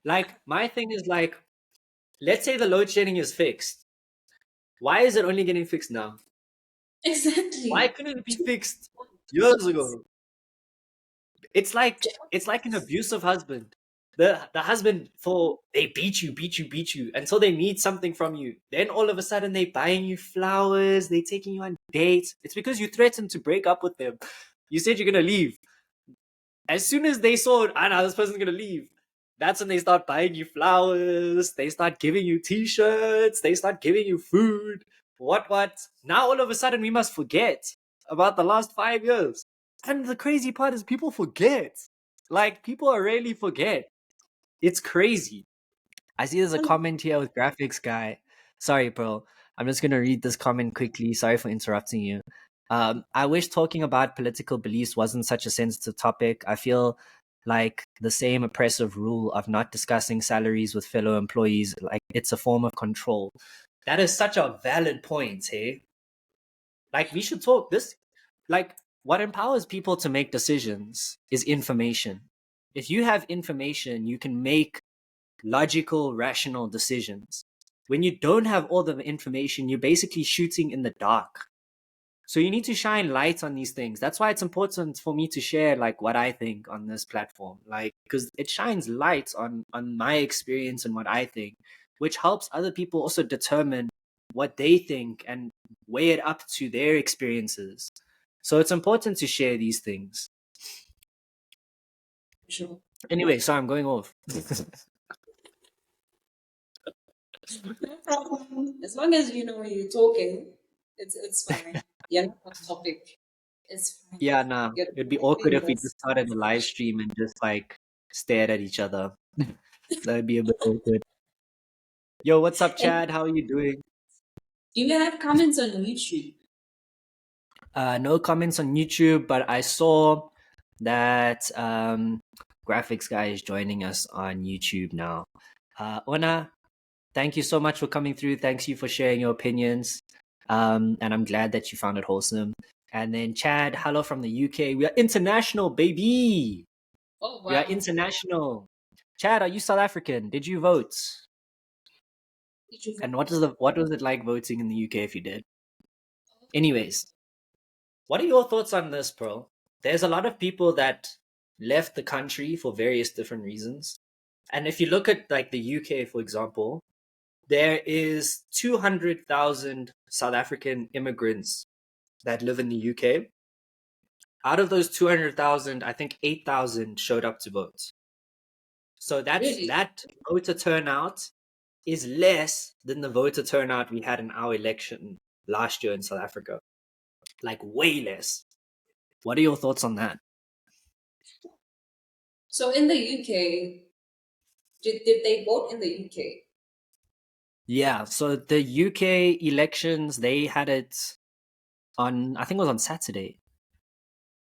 Like, my thing is like, let's say the load shedding is fixed. Why is it only getting fixed now? Exactly. Why couldn't it be fixed years ago? It's like an abusive husband. The husband, for they beat you until they need something from you. Then all of a sudden they buying you flowers, they taking you on dates. It's because you threatened to break up with them. You said you're gonna leave. As soon as they saw, Anna, this person's gonna leave, that's when they start buying you flowers, they start giving you t-shirts, they start giving you food, what. Now all of a sudden we must forget about the last 5 years. And the crazy part is people forget. Like, people really forget. It's crazy. I see there's a comment here with graphics guy. Sorry, bro. I'm just gonna read this comment quickly. Sorry for interrupting you. I wish talking about political beliefs wasn't such a sensitive topic. I feel like the same oppressive rule of not discussing salaries with fellow employees, like it's a form of control. That is such a valid point, hey? Like, we should talk this. Like, what empowers people to make decisions is information. If you have information, you can make logical, rational decisions. When you don't have all the information, you're basically shooting in the dark. So you need to shine light on these things. That's why it's important for me to share like what I think on this platform, like because it shines light on my experience and what I think, which helps other people also determine what they think and weigh it up to their experiences. So it's important to share these things. Sure. Anyway, sorry, I'm going off. No problem. As long as you know you're talking, it's fine. You're not off topic. It's fine. Yeah, nah. You're It'd be doing awkward if we this just started a live stream and just like stared at each other. That'd be a bit awkward. Yo, what's up, And Chad? How are you doing? do you have comments on YouTube? No comments on YouTube, but I saw that graphics guy is joining us on YouTube now. Ona, thank you so much for coming through. Thanks you for sharing your opinions. And I'm glad that you found it wholesome. And then Chad, hello from the UK. We are international, baby. Oh We are wow. international. Chad, are you South African? Did you vote? Did you And what was it like voting in the UK if you did? Anyways, what are your thoughts on this, Pearl? There's a lot of people that left the country for various different reasons. And if you look at like the UK, for example, there is 200,000 South African immigrants that live in the UK. Out of those 200,000, I think 8,000 showed up to vote. So really? that voter turnout is less than the voter turnout we had in our election last year in South Africa. Like way less. What are your thoughts on that? So in the UK, did they vote in the UK? Yeah, so the UK elections, they had it on, I think it was on Saturday.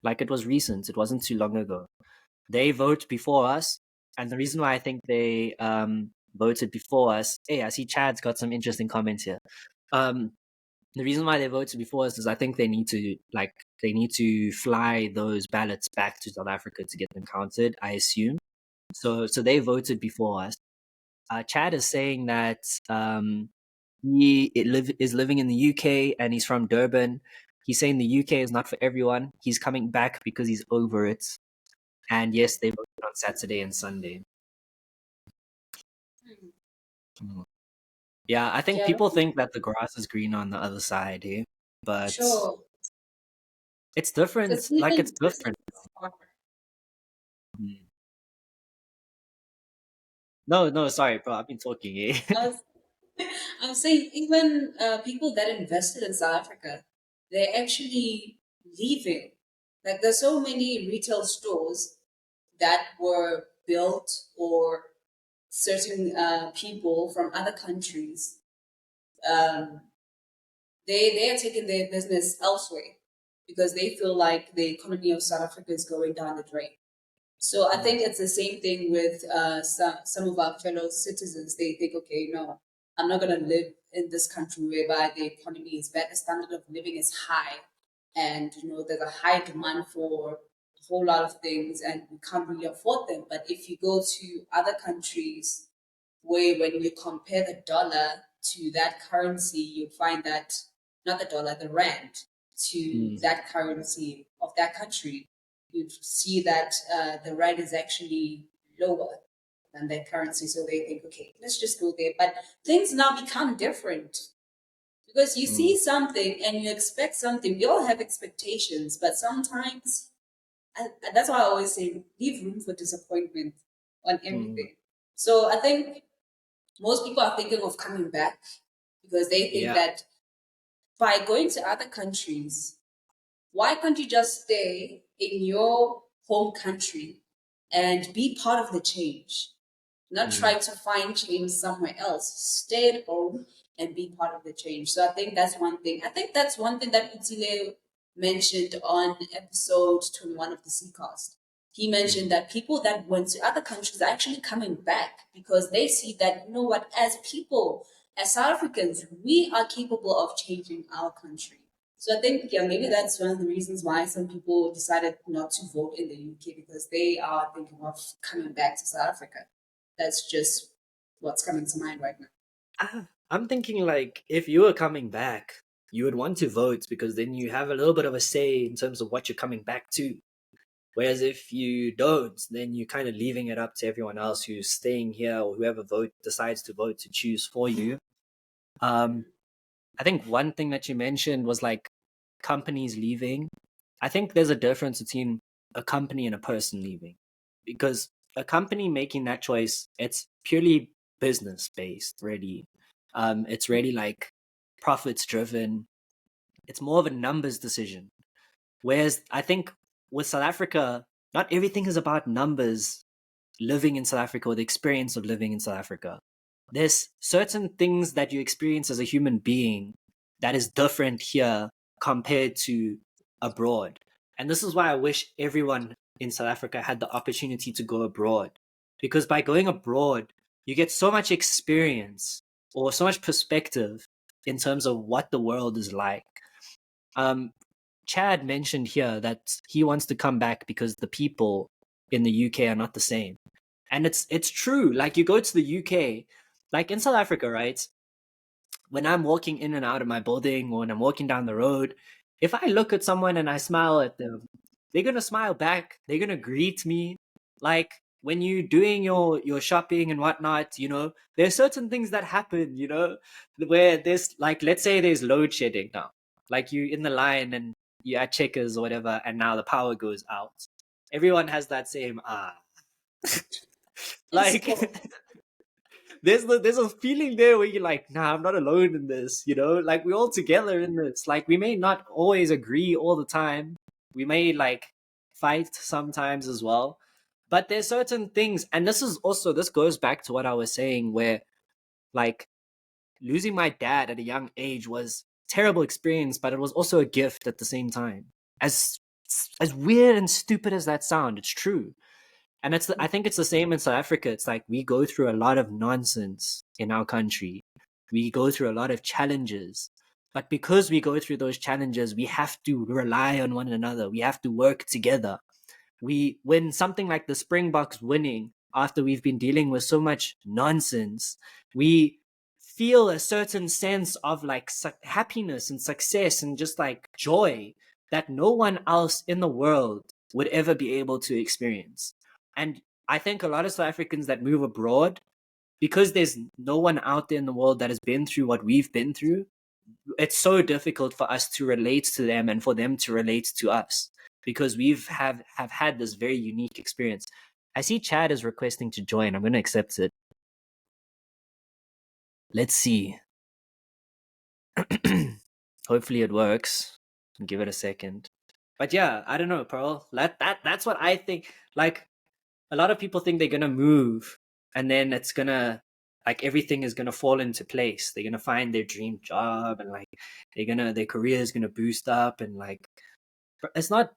Like it was recent, it wasn't too long ago. They vote before us, and the reason why I think they voted before us, hey, I see Chad's got some interesting comments here. The reason why they voted before us is I think they need to fly those ballots back to South Africa to get them counted, I assume. So they voted before us. Chad is saying that is living in the UK and he's from Durban. He's saying the UK is not for everyone. He's coming back because he's over it. And yes, they voted on Saturday and Sunday. Yeah, I think Yeah, people think that the grass is greener on the other side here, but sure. it's different. Because Like even it's different. No, sorry, bro. I've been talking. Eh? I was, I'm saying even people that invested in South Africa, they're actually leaving. Like there's so many retail stores that were built or certain people from other countries, um, they are taking their business elsewhere because they feel like the economy of South Africa is going down the drain. So I think it's the same thing with some of our fellow citizens. They think, okay, no, I'm not going to live in this country whereby the economy is bad, the standard of living is high, and there's a high demand for a whole lot of things, and we can't really afford them. But if you go to other countries where when you compare the dollar to that currency, you find that not the dollar, the rand to that currency of that country, you see that the rand is actually lower than their currency. So they think, okay, let's just go there. But things now become different because you see something and you expect something. We all have expectations, but sometimes, and that's why I always say, leave room for disappointment on everything. So I think most people are thinking of coming back because they think Yeah. that by going to other countries, why can't you just stay in your home country and be part of the change? Not try to find change somewhere else. Stay at home and be part of the change. So I think that's one thing. I think that's one thing that Utile mentioned on episode 21 of the Seacast. He mentioned that people that went to other countries are actually coming back because they see that, what, as people, as South Africans, we are capable of changing our country. So I think, yeah, maybe that's one of the reasons why some people decided not to vote in the UK because they are thinking of coming back to South Africa. That's just what's coming to mind right now. I'm thinking like if you were coming back, you would want to vote because then you have a little bit of a say in terms of what you're coming back to. Whereas if you don't, then you're kind of leaving it up to everyone else who's staying here, or whoever decides to vote to choose for you. I think one thing that you mentioned was like companies leaving. I think there's a difference between a company and a person leaving, because a company making that choice, it's purely business based, really. It's really like profits driven. It's more of a numbers decision. Whereas I think with South Africa, not everything is about numbers. Living in South Africa, or the experience of living in South Africa, there's certain things that you experience as a human being that is different here compared to abroad. And this is why I wish everyone in South Africa had the opportunity to go abroad, because by going abroad you get so much experience or so much perspective in terms of what the world is like. Chad mentioned here that he wants to come back because the people in the UK are not the same. And it's true. Like, you go to the UK, like in South Africa, right? When I'm walking in and out of my building, or when I'm walking down the road, if I look at someone and I smile at them, they're gonna smile back. They're gonna greet me. Like, when you're doing your shopping and whatnot, there's certain things that happen, where there's, like, let's say there's load shedding now. Like, you in the line and you're at Checkers or whatever, and now the power goes out. Everyone has that same like there's a feeling there where you're like, nah, I'm not alone in this, like, we're all together in this. Like, we may not always agree all the time, we may like fight sometimes as well, but there's certain things. And this goes back to what I was saying, where like losing my dad at a young age was a terrible experience, but it was also a gift at the same time. As weird and stupid as that sound, it's true. And I think it's the same in South Africa. It's like, we go through a lot of nonsense in our country. We go through a lot of challenges. But because we go through those challenges, we have to rely on one another. We have to work together. When something like the Springboks winning, after we've been dealing with so much nonsense, we feel a certain sense of like happiness and success and just like joy that no one else in the world would ever be able to experience. And I think a lot of South Africans that move abroad, because there's no one out there in the world that has been through what we've been through, it's so difficult for us to relate to them and for them to relate to us, because have had this very unique experience. I see Chad is requesting to join. I'm going to accept it. Let's see. Hopefully it works. Give it a second. But yeah, I don't know, Pearl. That's what I think. Like, a lot of people think they're gonna move and then it's gonna, like, everything is gonna fall into place. They're gonna find their dream job and like their career is gonna boost up, and like, it's not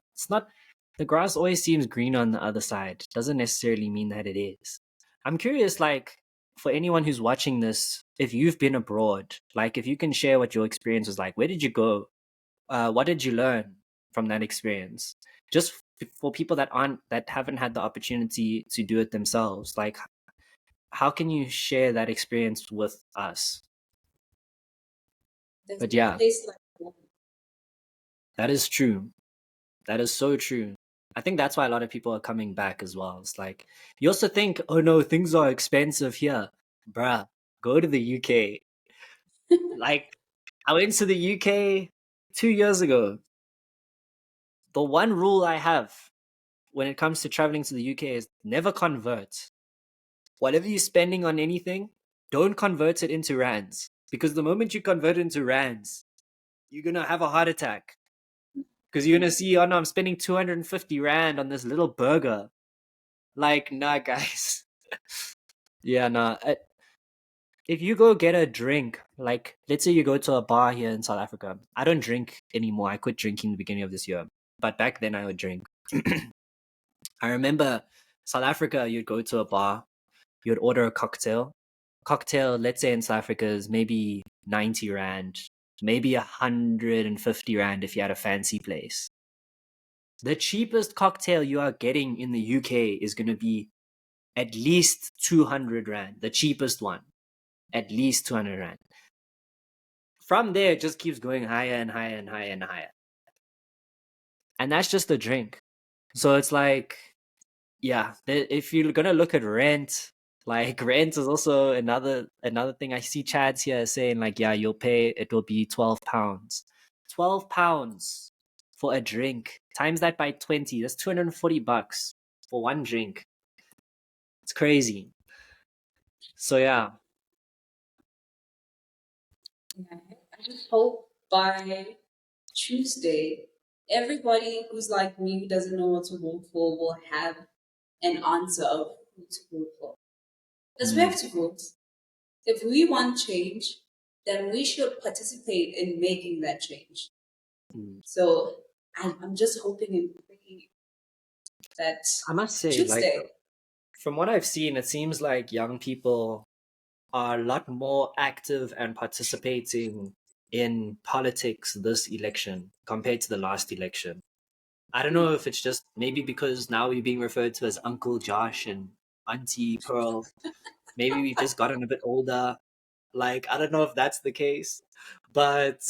the grass always seems green on the other side. Doesn't necessarily mean that it is. I'm curious, like, for anyone who's watching this, if you've been abroad, like, if you can share what your experience was like. Where did you go? What did you learn from that experience? Just for people that haven't had the opportunity to do it themselves, like, how can you share that experience with us? There's But no yeah, place like home. that is true. That is so true. I think that's why a lot of people are coming back as well. It's like, you also think, oh no, things are expensive here. Bruh, go to the UK. Like, I went to the UK 2 years ago. The one rule I have when it comes to traveling to the UK is never convert. Whatever you're spending on anything, don't convert it into rands. Because the moment you convert it into rands, you're going to have a heart attack. Because you're going to see, oh no, I'm spending 250 rand on this little burger. Like, nah, guys. Yeah, nah. If you go get a drink, like, let's say you go to a bar here in South Africa. I don't drink anymore. I quit drinking the beginning of this year. But back then I would drink. I remember South Africa, you'd go to a bar, you'd order a cocktail. Cocktail, let's say in South Africa, is maybe 90 rand, maybe 150 rand if you had a fancy place. The cheapest cocktail you are getting in the UK is going to be at least 200 rand, the cheapest one. At least 200 rand. from there, it just keeps going higher and higher and higher and higher. And that's just a drink. So it's like, yeah, if you're gonna look at rent, like rent is also another thing. I see Chads here saying like, yeah, you'll pay, it will be £12. £12 for a drink. Times that by 20, that's $240 for one drink. It's crazy. So yeah. I just hope by Tuesday, everybody who's like me who doesn't know what to vote for will have an answer of who to vote for. Because we have to vote. If we want change, then we should participate in making that change. So I'm just hoping and praying that I must say, Tuesday. like, from what I've seen, it seems like young people are a lot more active and participating in politics this election compared to the last election. I don't know if it's just maybe because now we're being referred to as Uncle Josh and Auntie Pearl. Maybe we've just gotten a bit older. Like, I don't know if that's the case, but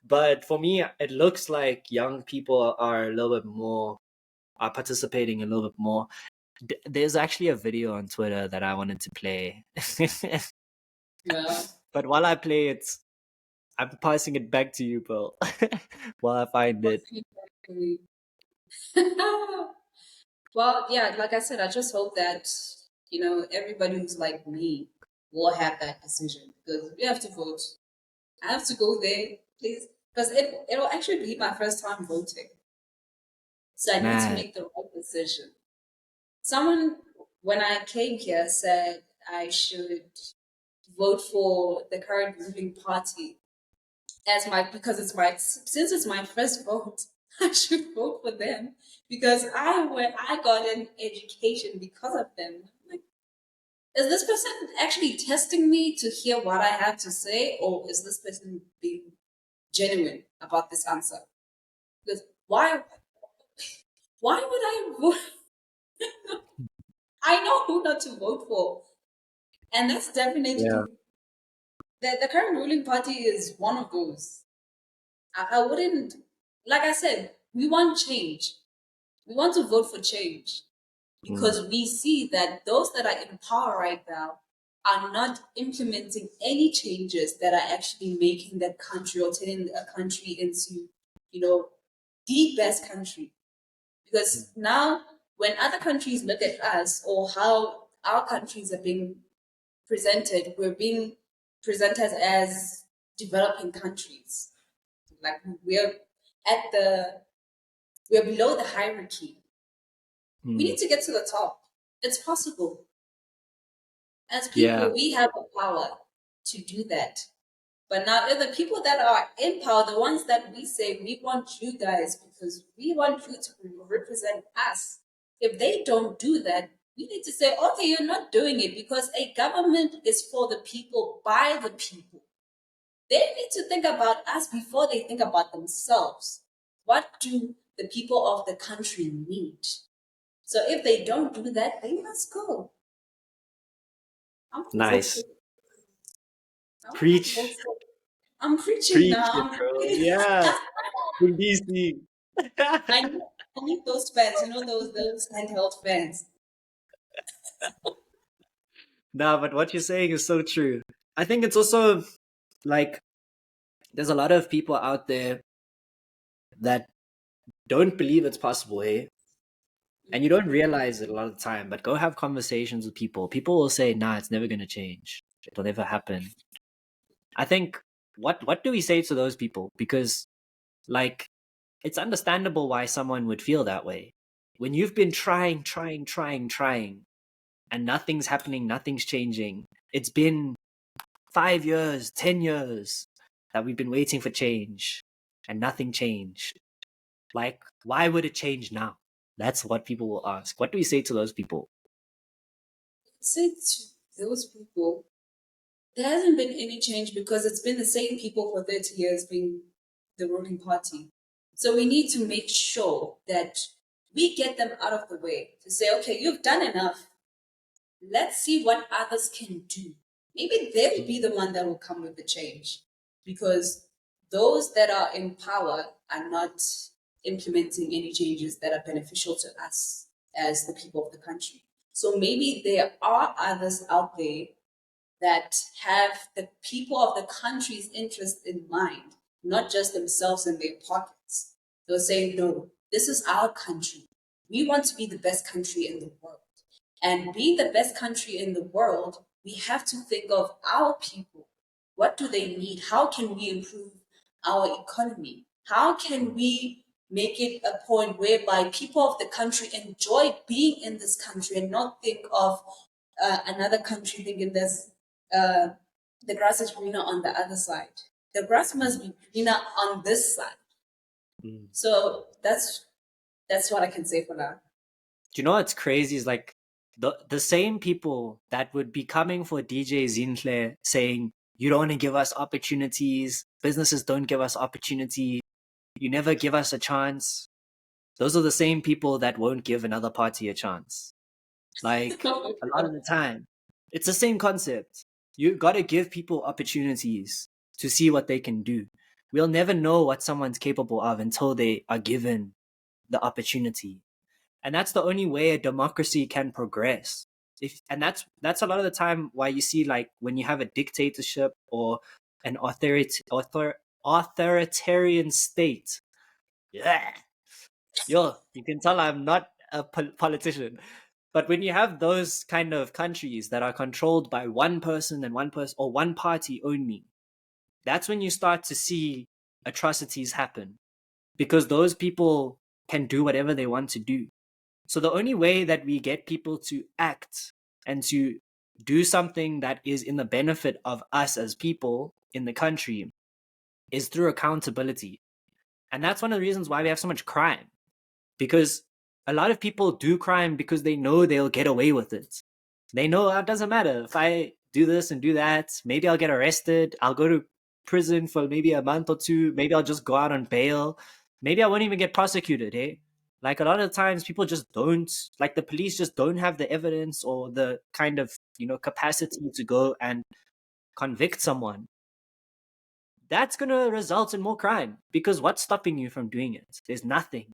but for me, it looks like young people are a little bit more, are participating a little bit more. There's actually a video on Twitter that I wanted to play. Yeah. But while I play it, I'm passing it back to you, Pearl, while I find it. Well, yeah, like I said, I just hope that, everybody who's like me will have that decision because we have to vote. I have to go there, please, because it'll actually be my first time voting. So I need to Man, make the right decision. Someone, when I came here, said I should vote for the current ruling party because since it's my first vote, I should vote for them because I got an education because of them. I'm like, is this person actually testing me to hear what I have to say, or is this person being genuine about this answer? Because why would I vote? I know who not to vote for, and that's definitely yeah. the current ruling party is one of those. I wouldn't, like I said, we want change. We want to vote for change because we see that those that are in power right now are not implementing any changes that are actually making that country or turning a country into, the best country. Because now, when other countries look at us or how our countries are being presented, we're being presented as developing countries. Like at the we're below the hierarchy. We need to get to the top. It's possible. As Yeah. people, we have the power to do that. But now, if the people that are in power, the ones that we say we want you guys because we want you to represent us, if they don't do that, we need to say, okay, you're not doing it because a government is for the people, by the people. They need to think about us before they think about themselves. What do the people of the country need? So if they don't do that, they must go. I'm gonna vote Nice. for- I'm gonna vote Preach. for- I'm preaching Preach now. it, I'm bro. preaching. Yeah. In DC. I need those fans, those handheld fans. No, but what you're saying is so true. I think it's also like there's a lot of people out there that don't believe it's possible, eh? And you don't realize it a lot of the time, but go have conversations with people. People will say, nah, it's never gonna change. It'll never happen. I think what do we say to those people? Because like it's understandable why someone would feel that way. When you've been trying, and nothing's happening, nothing's changing. It's been 5 years, 10 years that we've been waiting for change and nothing changed. Like, why would it change now? That's what people will ask. What do we say to those people? Say to those people, there hasn't been any change because it's been the same people for 30 years being the ruling party. So we need to make sure that we get them out of the way to say, okay, you've done enough. Let's see what others can do. maybe they'll be the one that will come with the change, because those that are in power are not implementing any changes that are beneficial to us as the people of the country. So maybe there are others out there that have the people of the country's interest in mind, not just themselves and their pockets. They'll say, no, this is our country. We want to be the best country in the world. And being the best country in the world, we have to think of our people. What do they need? How can we improve our economy? How can we make it a point whereby people of the country enjoy being in this country and not think of another country thinking the grass is greener on the other side. The grass must be greener on this side. Mm. So that's what I can say for now. Do you know what's crazy is like the same people that would be coming for DJ Zinhle saying, you don't want to give us opportunities, businesses don't give us opportunity, you never give us a chance. Those are the same people that won't give another party a chance. Like, a lot of the time. It's the same concept. You got to give people opportunities to see what they can do. We'll never know what someone's capable of until they are given the opportunity. And that's the only way a democracy can progress. And that's a lot of the time why you see, like, when you have a dictatorship or an authoritarian state. Yeah. Yo, you can tell I'm not a politician. But when you have those kind of countries that are controlled by one person or one party only, that's when you start to see atrocities happen, because those people can do whatever they want to do. So the only way that we get people to act and to do something that is in the benefit of us as people in the country is through accountability. And that's one of the reasons why we have so much crime, because a lot of people do crime because they know they'll get away with it. They know it doesn't matter. If I do this and do that, maybe I'll get arrested. I'll go to prison for maybe a month or two. Maybe I'll just go out on bail. Maybe I won't even get prosecuted, eh? Like, a lot of times people just don't, like, the police just don't have the evidence or the kind of, capacity to go and convict someone. That's going to result in more crime, because what's stopping you from doing it? There's nothing.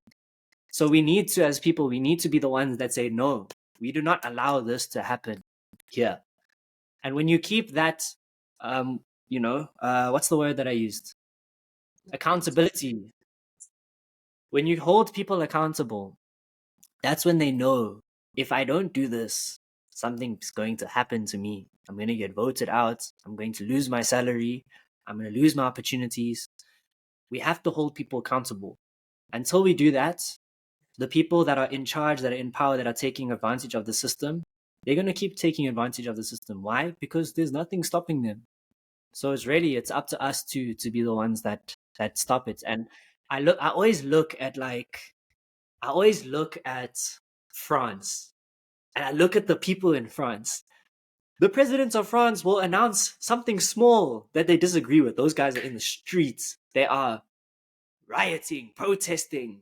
So we need to, as people, we need to be the ones that say, no, we do not allow this to happen here. And when you keep that, what's the word that I used? Accountability. When you hold people accountable, that's when they know, if I don't do this, something's going to happen to me. I'm going to get voted out. I'm going to lose my salary. I'm going to lose my opportunities. We have to hold people accountable. Until we do that, the people that are in charge, that are in power, that are taking advantage of the system, they're going to keep taking advantage of the system. Why? Because there's nothing stopping them. So it's up to us to be the ones that stop it. And I always look at France, and I look at the people in France. The presidents of France will announce something small that they disagree with. Those guys are in the streets. They are rioting, protesting,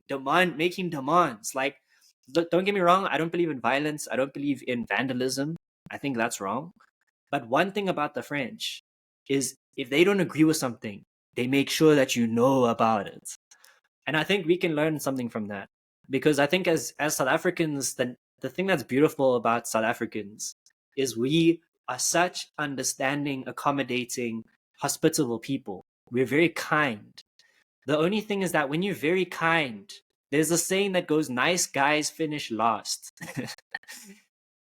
making demands. Like, don't get me wrong, I don't believe in violence. I don't believe in vandalism. I think that's wrong. But one thing about the French is, if they don't agree with something, they make sure that you know about it. And I think we can learn something from that. Because I think as South Africans, the thing that's beautiful about South Africans is we are such understanding, accommodating, hospitable people. We're very kind. The only thing is that when you're very kind, there's a saying that goes, nice guys finish last.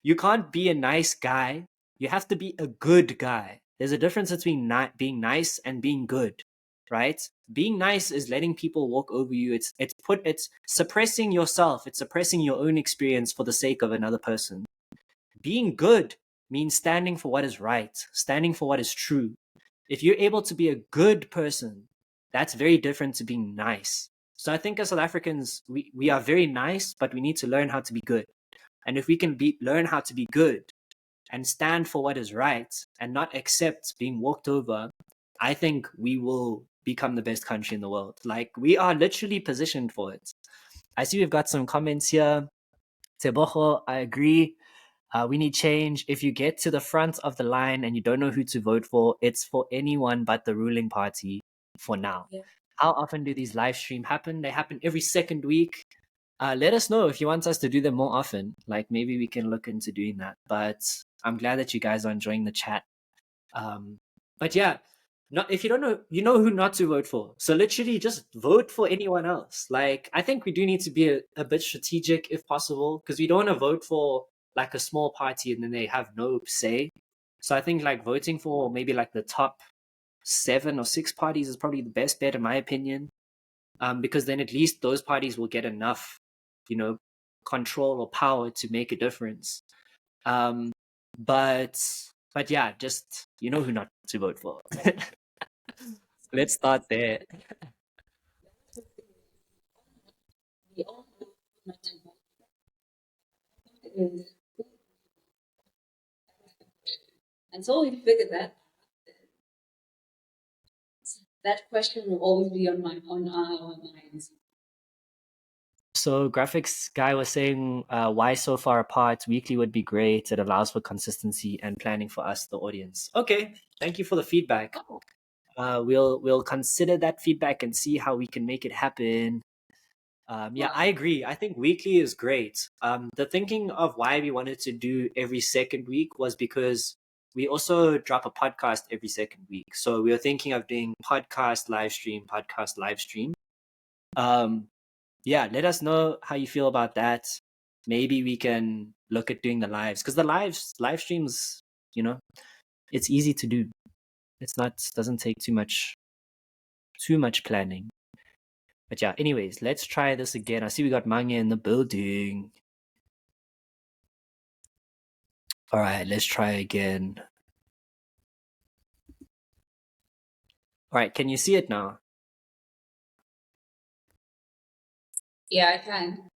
You can't be a nice guy. You have to be a good guy. There's a difference between not being nice and being good, right? Being nice is letting people walk over you. It's suppressing yourself. It's suppressing your own experience for the sake of another person. Being good means standing for what is right, standing for what is true. If you're able to be a good person, that's very different to being nice. So I think as South Africans, we are very nice, but we need to learn how to be good. And if we can learn how to be good and stand for what is right and not accept being walked over, I think we will become the best country in the world. Like, we are literally positioned for it. I see we've got some comments here. Teboho, I agree. We need change. If you get to the front of the line and you don't know who to vote for, it's for anyone but the ruling party for now. Yeah. How often do these live streams happen? They happen every second week. Let us know if you want us to do them more often. Like maybe we can look into doing that. But I'm glad that you guys are enjoying the chat. But yeah, not if you don't know, you know who not to vote for. So literally just vote for anyone else. Like I think we do need to be a bit strategic if possible, because we don't want to vote for like a small party and then they have no say. So I think like voting for maybe like the top 7 or 6 parties is probably the best bet in my opinion. Because then at least those parties will get enough, control or power to make a difference. But yeah, just you know who not to vote for. Let's start there. We all know not to vote. Until we figure that, that question will always be on our minds. So graphics guy was saying why so far apart. Weekly would be great. It allows for consistency and planning for us, the audience. Okay, thank you for the feedback. We'll consider that feedback and see how we can make it happen. Yeah, I agree. I think weekly is great. The thinking of why we wanted to do every second week was because we also drop a podcast every second week. So we were thinking of doing podcast live stream. Yeah, let us know how you feel about that. Maybe we can look at doing the lives, because the live streams, it's easy to do. Doesn't take too much planning. But yeah, anyways, let's try this again. I see we got Mange in the building. All right, let's try again. All right, can you see it now? Yeah, I can.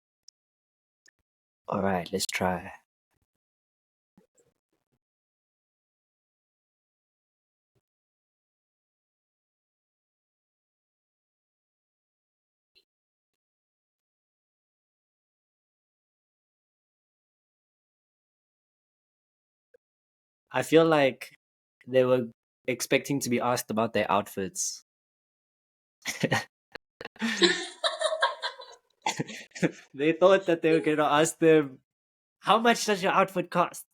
All right, let's try. I feel like they were expecting to be asked about their outfits. They thought that they were going to ask them, how much does your outfit cost?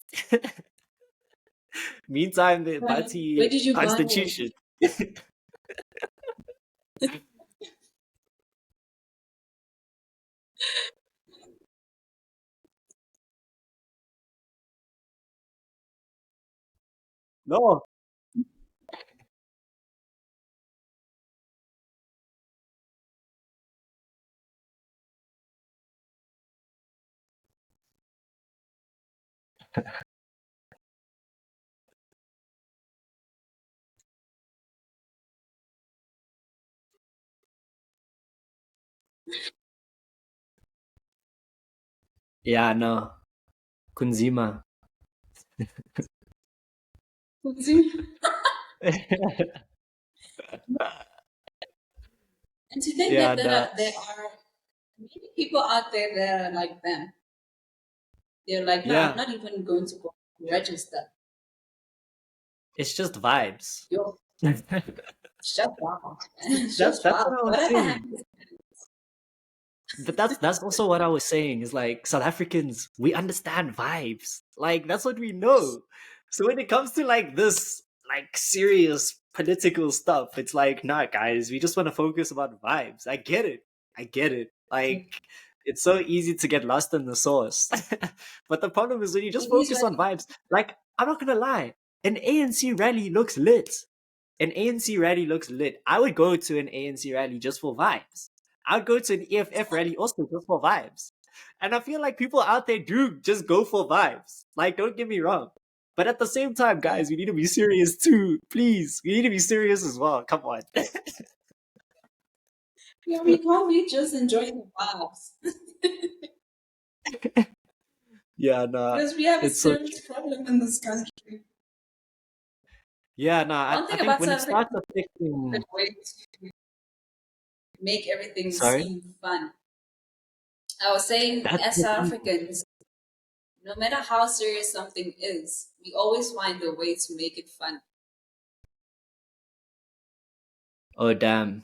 Meantime, the Where party did you buy it? constitution. No. Yeah, no. Kunzima. And to think Yeah, that no. there are many people out there that are like them. They're like, no, Yeah. I'm not even going to go register. It's just vibes. Yo, shut up. That's Shut what up. I was Whatever saying. happens. But that's also what I was saying, is like South Africans, we understand vibes. Like that's what we know. So when it comes to like this like serious political stuff, it's like, nah guys, we just want to focus about vibes. I get it. Like it's so easy to get lost in the sauce. But the problem is when you just It is focus what on vibes, like I'm not gonna lie, an ANC rally looks lit. An ANC rally looks lit. I would go to an ANC rally just for vibes. I would go to an EFF rally also just for vibes. And I feel like people out there do just go for vibes. Like, don't get me wrong. But at the same time, guys, we need to be serious too. Please, we need to be serious as well. Come on. Yeah, we can't be just enjoying the vibes. Yeah, nah. Because we have a It's so serious problem in this country. yeah, nah. One I thing think about when it South starts Africa, affecting. the way to make everything Sorry, seem fun. I was saying, that's as the South thing. Africans, No matter how serious something is, we always find a way to make it fun. Oh damn.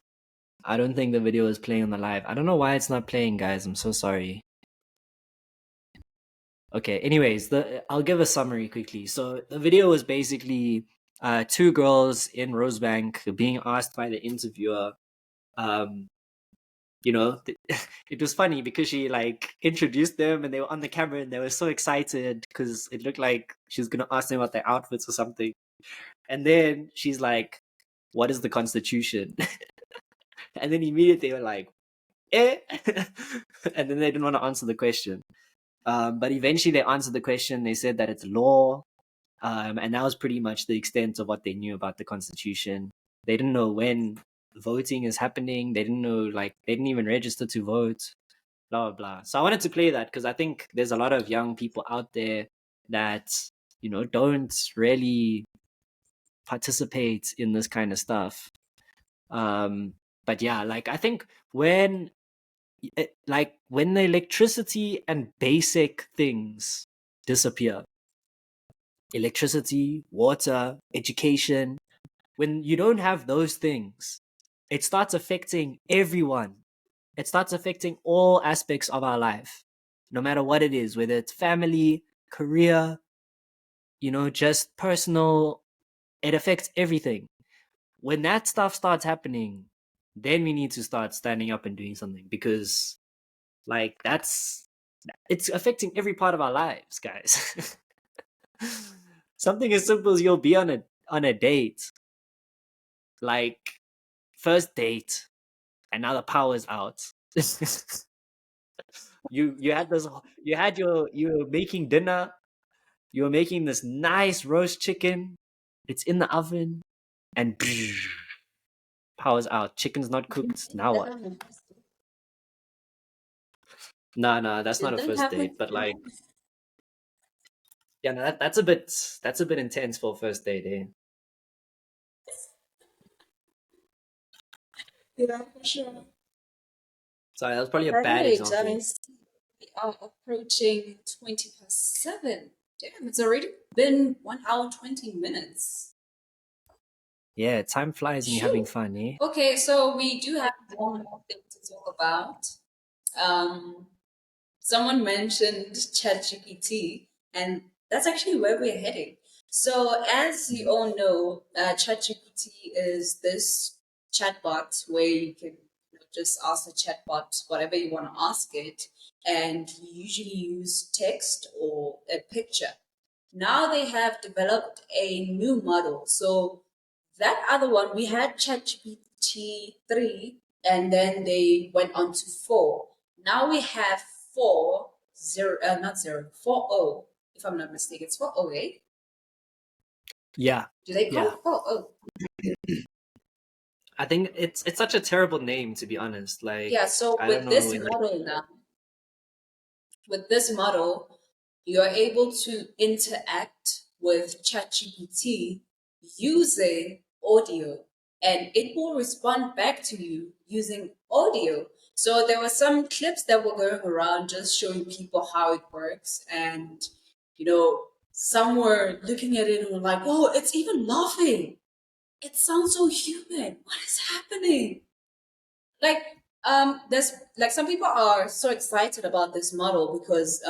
I don't think the video is playing on the live. I don't know why it's not playing, guys. I'm so sorry. Okay, anyways, I'll give a summary quickly. So the video was basically two girls in Rosebank being asked by the interviewer. You know, it was funny because she like introduced them and they were on the camera and they were so excited because it looked like she was gonna ask them about their outfits or something. And then she's like, "What is the Constitution?" And then immediately they were like, "Eh," and then they didn't want to answer the question. But eventually they answered the question. They said that it's law. And that was pretty much the extent of what they knew about the Constitution. They didn't know when voting is happening. They didn't know, like, they didn't even register to vote, blah, blah, blah. So I wanted to play that because I think there's a lot of young people out there that, you know, don't really participate in this kind of stuff. But yeah, like, I think when the electricity and basic things disappear, electricity, water, education, when you don't have those things, it starts affecting everyone. It starts affecting all aspects of our life, no matter what it is, whether it's family, career, you know, just personal, it affects everything. When that stuff starts happening, then we need to start standing up and doing something because like it's affecting every part of our lives, guys. Something as simple as you'll be on a date, like first date, and now the power's out. you had this, you were making dinner, you were making this nice roast chicken, it's in the oven, and power's out, chicken's not cooked. Now what? No, that's not a Did that first happen? date, but like, yeah, no, that's a bit intense for a first date, eh? Yeah, for sure. Sorry, that was probably a All bad right. I example. mean, we are approaching 20 past 7. Damn, it's already been 1 hour, 20 minutes. Yeah, time flies when you're having Shoot. fun, eh? Okay, so we do have one more thing to talk about. Someone mentioned ChatGPT, and that's actually where we're heading. So, as you all know, ChatGPT is this chatbot where you can just ask the chatbot whatever you want to ask it, and you usually use text or a picture. Now they have developed a new model. So that other one, we had ChatGPT 3, and then they went on to 4. Now we have 4, 0, not 0, 4.0, if I'm not mistaken. It's 4.0, eh? Yeah, Do they call yeah. it 4.0? I think it's such a terrible name, to be honest. Like, Yeah, so I don't with know. this model now, with this model, you are able to interact with ChatGPT using audio, and it will respond back to you using audio. So there were some clips that were going around just showing people how it works, and some were looking at it and were like, "Oh, it's even laughing. It sounds so human. What is happening?" Like, there's like some people are so excited about this model because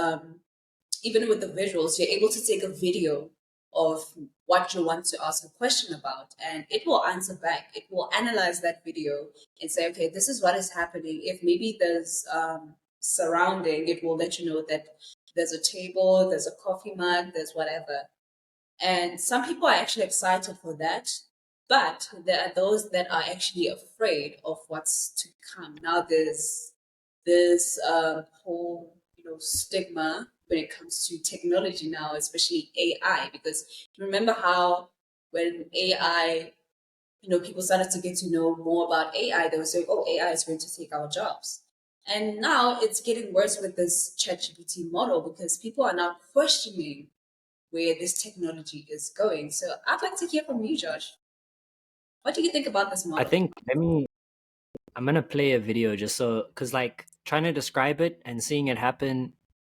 even with the visuals, you're able to take a video of what you want to ask a question about, and it will answer back. It will analyze that video and say, okay, this is what is happening. If maybe there's surrounding, it will let you know that there's a table, there's a coffee mug, there's whatever. And some people are actually excited for that, but there are those that are actually afraid of what's to come. Now there's this whole stigma when it comes to technology now, especially AI, because remember how when AI, people started to get to know more about AI, they were saying, oh, AI is going to take our jobs. And now it's getting worse with this ChatGPT model because people are now questioning where this technology is going. So I'd like to hear from you, Josh. What do you think about this I model? think I'm gonna play a video just so, cause like trying to describe it and seeing it happen,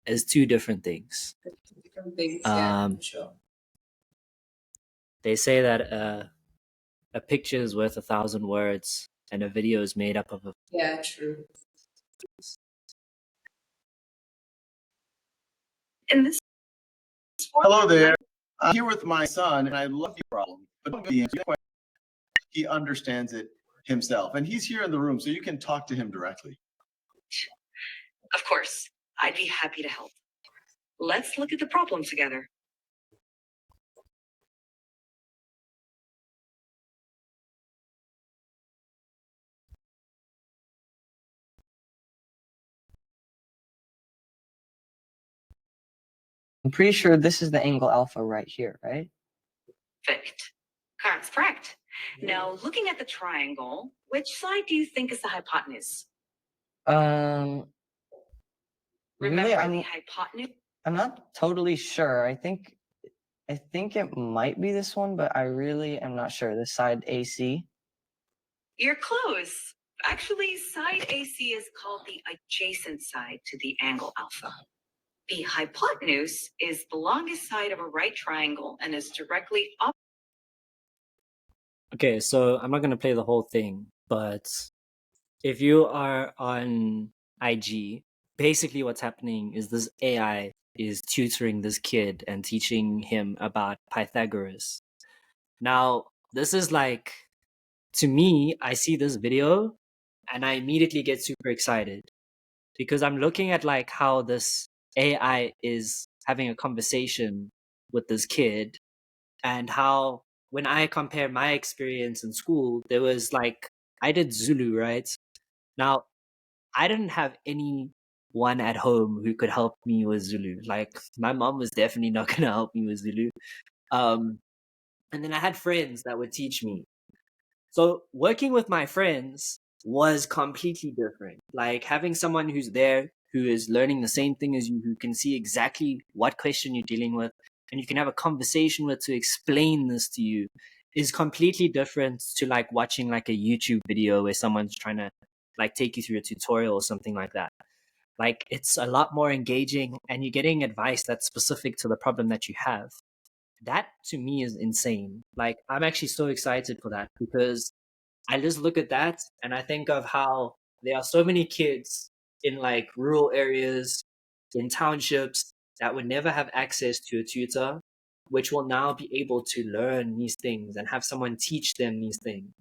is two different things. Different things, yeah, Um, for sure. They say that a picture is worth 1,000 words, and a video is made up of a. Yeah, true. In this Hello there. I'm here with my son, and I love your problem. But the answer, he understands it himself, and he's here in the room, so you can talk to him directly. Of course, I'd be happy to help. Let's look at the problem together. I'm pretty sure this is the angle alpha right here, right? Perfect. That's correct. Now, looking at the triangle, which side do you think is the hypotenuse? Really, Remember the hypotenuse? I'm not totally sure. I think it might be this one, but I really am not sure. This side AC. You're close. Actually, side AC is called the adjacent side to the angle alpha. The hypotenuse is the longest side of a right triangle and is directly up. Okay, so I'm not going to play the whole thing, but if you are on IG, basically what's happening is this AI is tutoring this kid and teaching him about Pythagoras. Now, this is like, to me, I see this video and I immediately get super excited because I'm looking at like how this AI is having a conversation with this kid, and how when I compare my experience in school, there was like, I did Zulu, right? Now, I didn't have anyone at home who could help me with Zulu. Like, my mom was definitely not going to help me with Zulu. And then I had friends that would teach me. So working with my friends was completely different. Like having someone who's there, who is learning the same thing as you, who can see exactly what question you're dealing with, and you can have a conversation with to explain this to you, is completely different to like watching like a YouTube video where someone's trying to like take you through a tutorial or something like that. Like it's a lot more engaging and you're getting advice that's specific to the problem that you have. That to me is insane. Like I'm actually so excited for that because I just look at that and I think of how there are so many kids in like rural areas, in townships that would never have access to a tutor, which will now be able to learn these things and have someone teach them these things.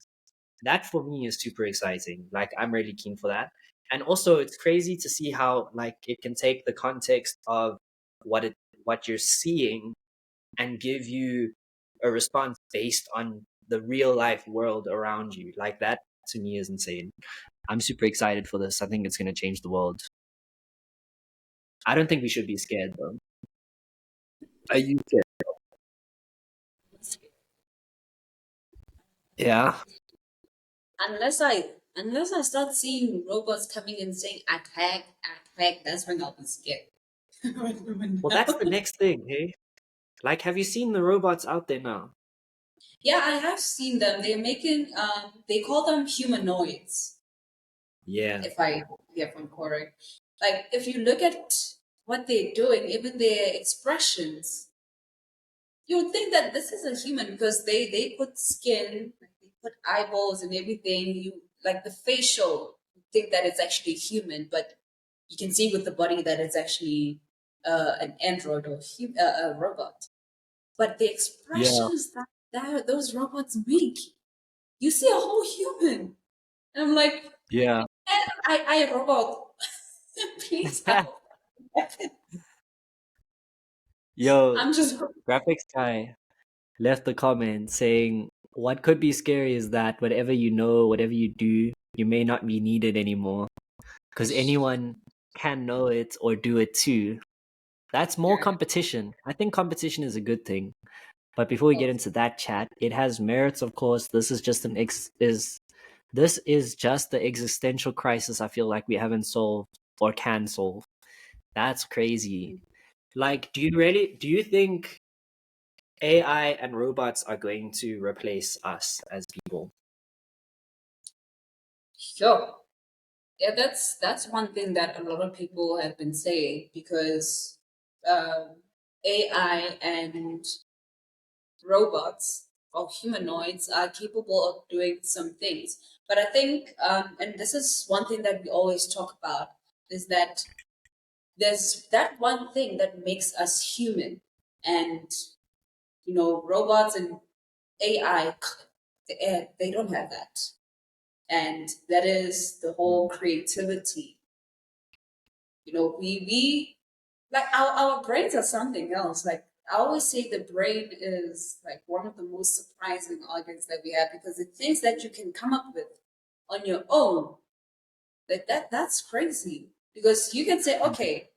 That for me is super exciting. Like I'm really keen for that. And also it's crazy to see how like it can take the context of what you're seeing and give you a response based on the real life world around you. Like that to me is insane. I'm super excited for this. I think it's going to change the world. I don't think we should be scared though. Are you scared? Yeah. Unless I start seeing robots coming and saying attack, that's when I'll be scared. Well, that's the next thing, hey? Like, have you seen the robots out there now? Yeah, I have seen them. They're making they call them humanoids. Yeah. If I'm correct. Like if you look at what they're doing, even their expressions, you would think that this is a human because they put skin, like they put eyeballs and everything. You like the facial, you think that it's actually human, but you can see with the body that it's actually an android or a robot. But the expressions that those robots make, you see a whole human. And I'm like, Yeah. I robot, please help. Yo, I'm just graphics guy left a comment saying, what could be scary is that whatever you know, whatever you do, you may not be needed anymore. Because anyone can know it or do it too. That's more competition. I think competition is a good thing. But before we get into that chat, it has merits, of course. This is just this is just the existential crisis I feel like we haven't solved or can solve. That's crazy. Like, do you think AI and robots are going to replace us as people? sure. Yeah, that's one thing that a lot of people have been saying because AI and robots or humanoids are capable of doing some things. But I think, and this is one thing that we always talk about, is that there's that one thing that makes us human, and robots and AI, they don't have that, and that is the whole creativity. We like our brains are something else. Like I always say, the brain is like one of the most surprising organs that we have because the things that you can come up with on your own, like that's crazy. Because you can say, okay,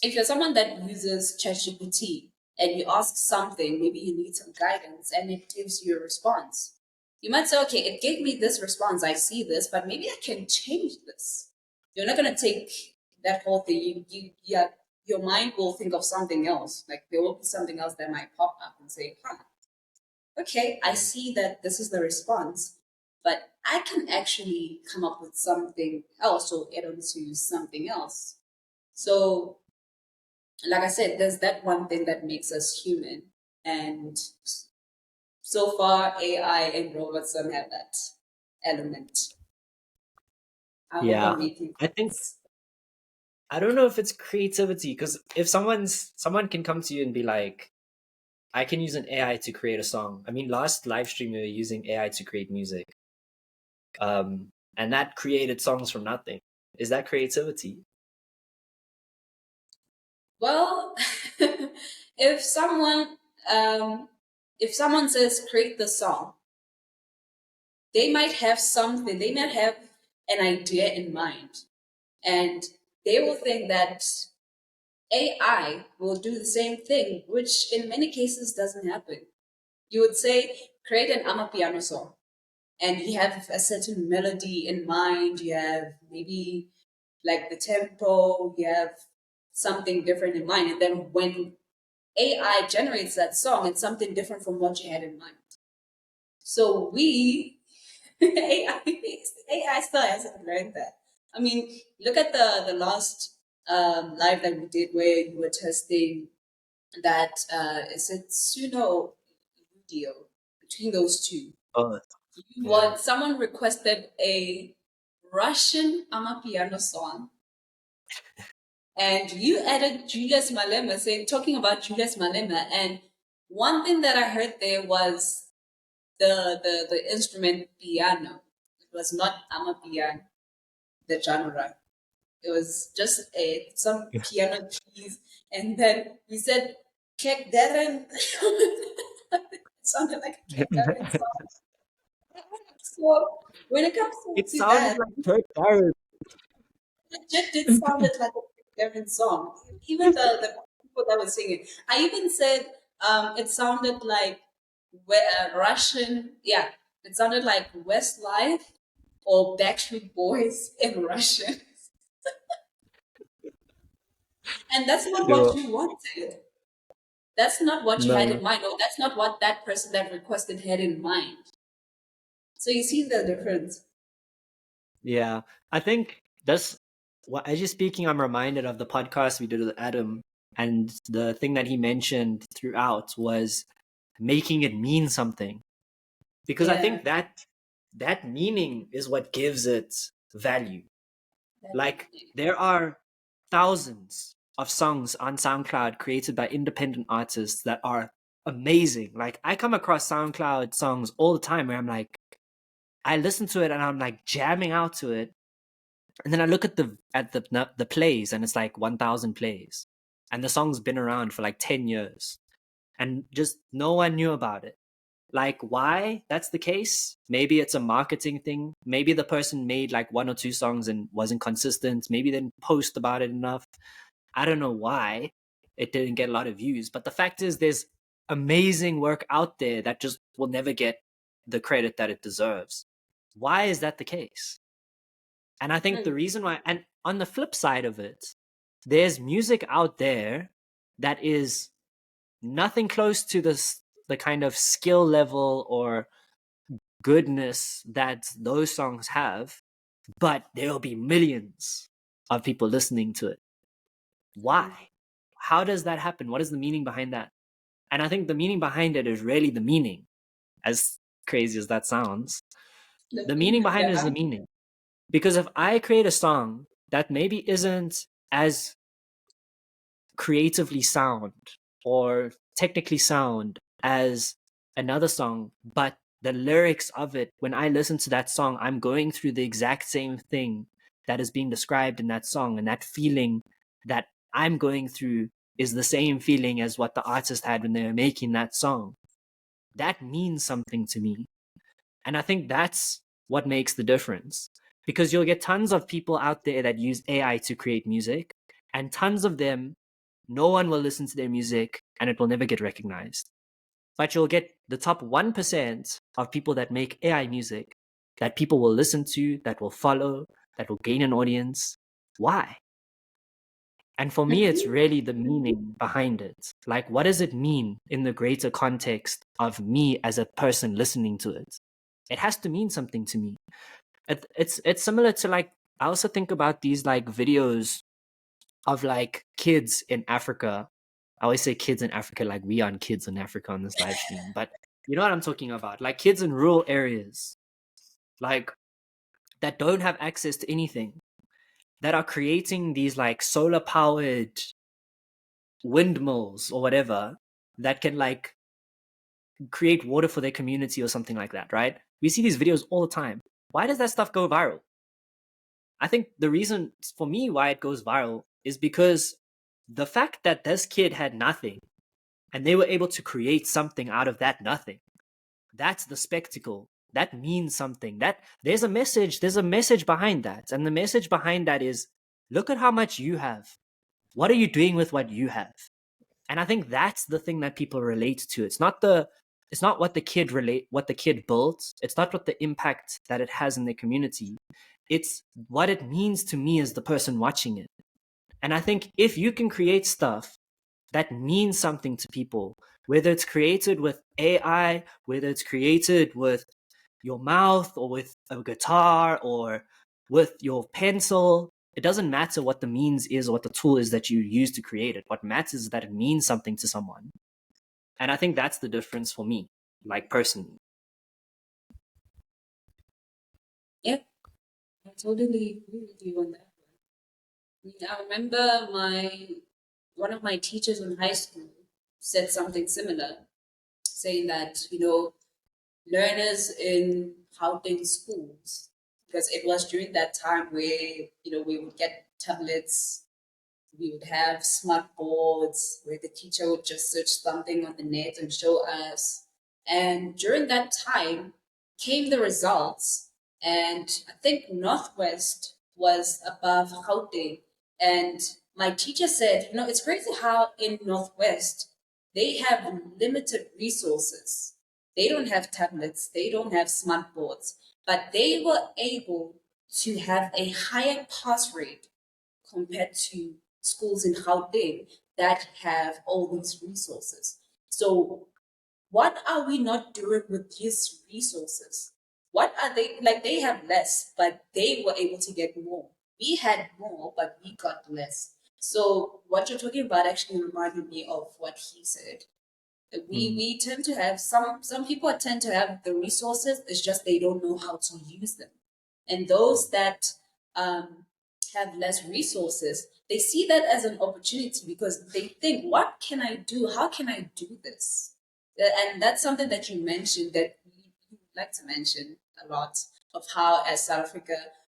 if you're someone that uses ChatGPT and you ask something, maybe you need some guidance and it gives you a response. You might say, okay, it gave me this response. I see this, but maybe I can change this. You're not going to take that whole thing. Yeah, your mind will think of something else. Like there will be something else that might pop up and say, huh, okay, I see that this is the response, but I can actually come up with something else or add on to something else. So like I said, there's that one thing that makes us human. And so far, AI and robots don't have that element. I hope Yeah, I'm making I think sense. I don't know if it's creativity because if someone can come to you and be like, I can use an AI to create a song. I mean, last live stream we were using AI to create music, and that created songs from nothing. Is that creativity? Well, if someone if someone says create the song, they might have something. They might have an idea in mind, and they will think that AI will do the same thing, which in many cases doesn't happen. You would say, create an amapiano song, and you have a certain melody in mind. You have maybe like the tempo, you have something different in mind. And then when AI generates that song, it's something different from what you had in mind. So AI still hasn't learned that. I mean, look at the last live that we did where you were testing that is it Suno video between those two. Oh, You yeah. want someone requested a Russian amapiano song, and you added Julius Malema, saying talking about Julius Malema, and one thing that I heard there was the instrument piano. It was not amapiano, the genre. It was just some piano keys, and then we said Kek Darren. It sounded like a Kek Darren song. So when it comes It to sounded that, like Kurt Darrell. it just did sounded like a different song. Even the people that were singing. I even said it sounded like Russian. Yeah, it sounded like Westlife or Backstreet Boys in Russian. And that's not what No, you wanted. That's not what you had no. in mind, or that's not what that person that requested had in mind. So you see the difference. Yeah, I think that's what as you're speaking, I'm reminded of the podcast we did with Adam, and the thing that he mentioned throughout was making it mean something. Because I Yeah. think that meaning is what gives it value. Like there are thousands of songs on SoundCloud created by independent artists that are amazing. Like I come across SoundCloud songs all the time where I'm like, I listen to it and I'm like jamming out to it, and then I look at the plays and it's like 1,000 plays, and the song's been around for like 10 years, and just no one knew about it. Like why that's the case? Maybe it's a marketing thing. Maybe the person made like one or two songs and wasn't consistent. Maybe they didn't post about it enough. I don't know why it didn't get a lot of views, but the fact is there's amazing work out there that just will never get the credit that it deserves. Why is that the case? And I think the reason why, and on the flip side of it, there's music out there that is nothing close to the kind of skill level or goodness that those songs have, but there will be millions of people listening to it. Why? How does that happen? What is the meaning behind that? And I think the meaning behind it is really the meaning, as crazy as that sounds. The meaning behind it is the meaning. Because if I create a song that maybe isn't as creatively sound or technically sound as another song, but the lyrics of it, when I listen to that song, I'm going through the exact same thing that is being described in that song, and that feeling that I'm going through is the same feeling as what the artist had when they were making that song. That means something to me. And I think that's what makes the difference. Because you'll get tons of people out there that use AI to create music, and tons of them, no one will listen to their music and it will never get recognized. But you'll get the top 1% of people that make AI music that people will listen to, that will follow, that will gain an audience. Why? And for me, it's really the meaning behind it. Like, what does it mean in the greater context of me as a person listening to it? It has to mean something to me. It's similar to, like, I also think about these like videos of like kids in Africa. I always say kids in Africa, like we aren't kids in Africa on this live stream, but you know what I'm talking about? Like kids in rural areas, like that don't have access to anything, that are creating these like solar powered windmills or whatever that can like create water for their community or something like that, right? We see these videos all the time. Why does that stuff go viral? I think the reason for me why it goes viral is because the fact that this kid had nothing and they were able to create something out of that nothing, that's the spectacle. That means something. That there's a message behind that. And the message behind that is, look at how much you have. What are you doing with what you have? And I think that's the thing that people relate to. It's not what the kid built. It's not what the impact that it has in their community. It's what it means to me as the person watching it. And I think if you can create stuff that means something to people, whether it's created with AI, whether it's created with your mouth or with a guitar or with your pencil, it doesn't matter what the means is or what the tool is that you use to create it. What matters is that it means something to someone. And I think that's the difference for me, like personally. Yep, I totally agree with you on that one. I remember one of my teachers in high school said something similar, saying that, learners in Gauteng schools, because it was during that time where, we would get tablets, we would have smart boards where the teacher would just search something on the net and show us. And during that time came the results. And I think Northwest was above Gauteng. And my teacher said, it's crazy how in Northwest they have limited resources. They don't have tablets, they don't have smart boards, but they were able to have a higher pass rate compared to schools in Gauteng that have all these resources. So what are we not doing with these resources? What are they like? They have less, but they were able to get more. We had more, but we got less. So what you're talking about actually reminded me of what he said. We tend to have some people tend to have the resources. It's just they don't know how to use them, and those that have less resources, they see that as an opportunity because they think, what can I do? How can I do this? And that's something that you mentioned that you like to mention a lot of how as South Africa,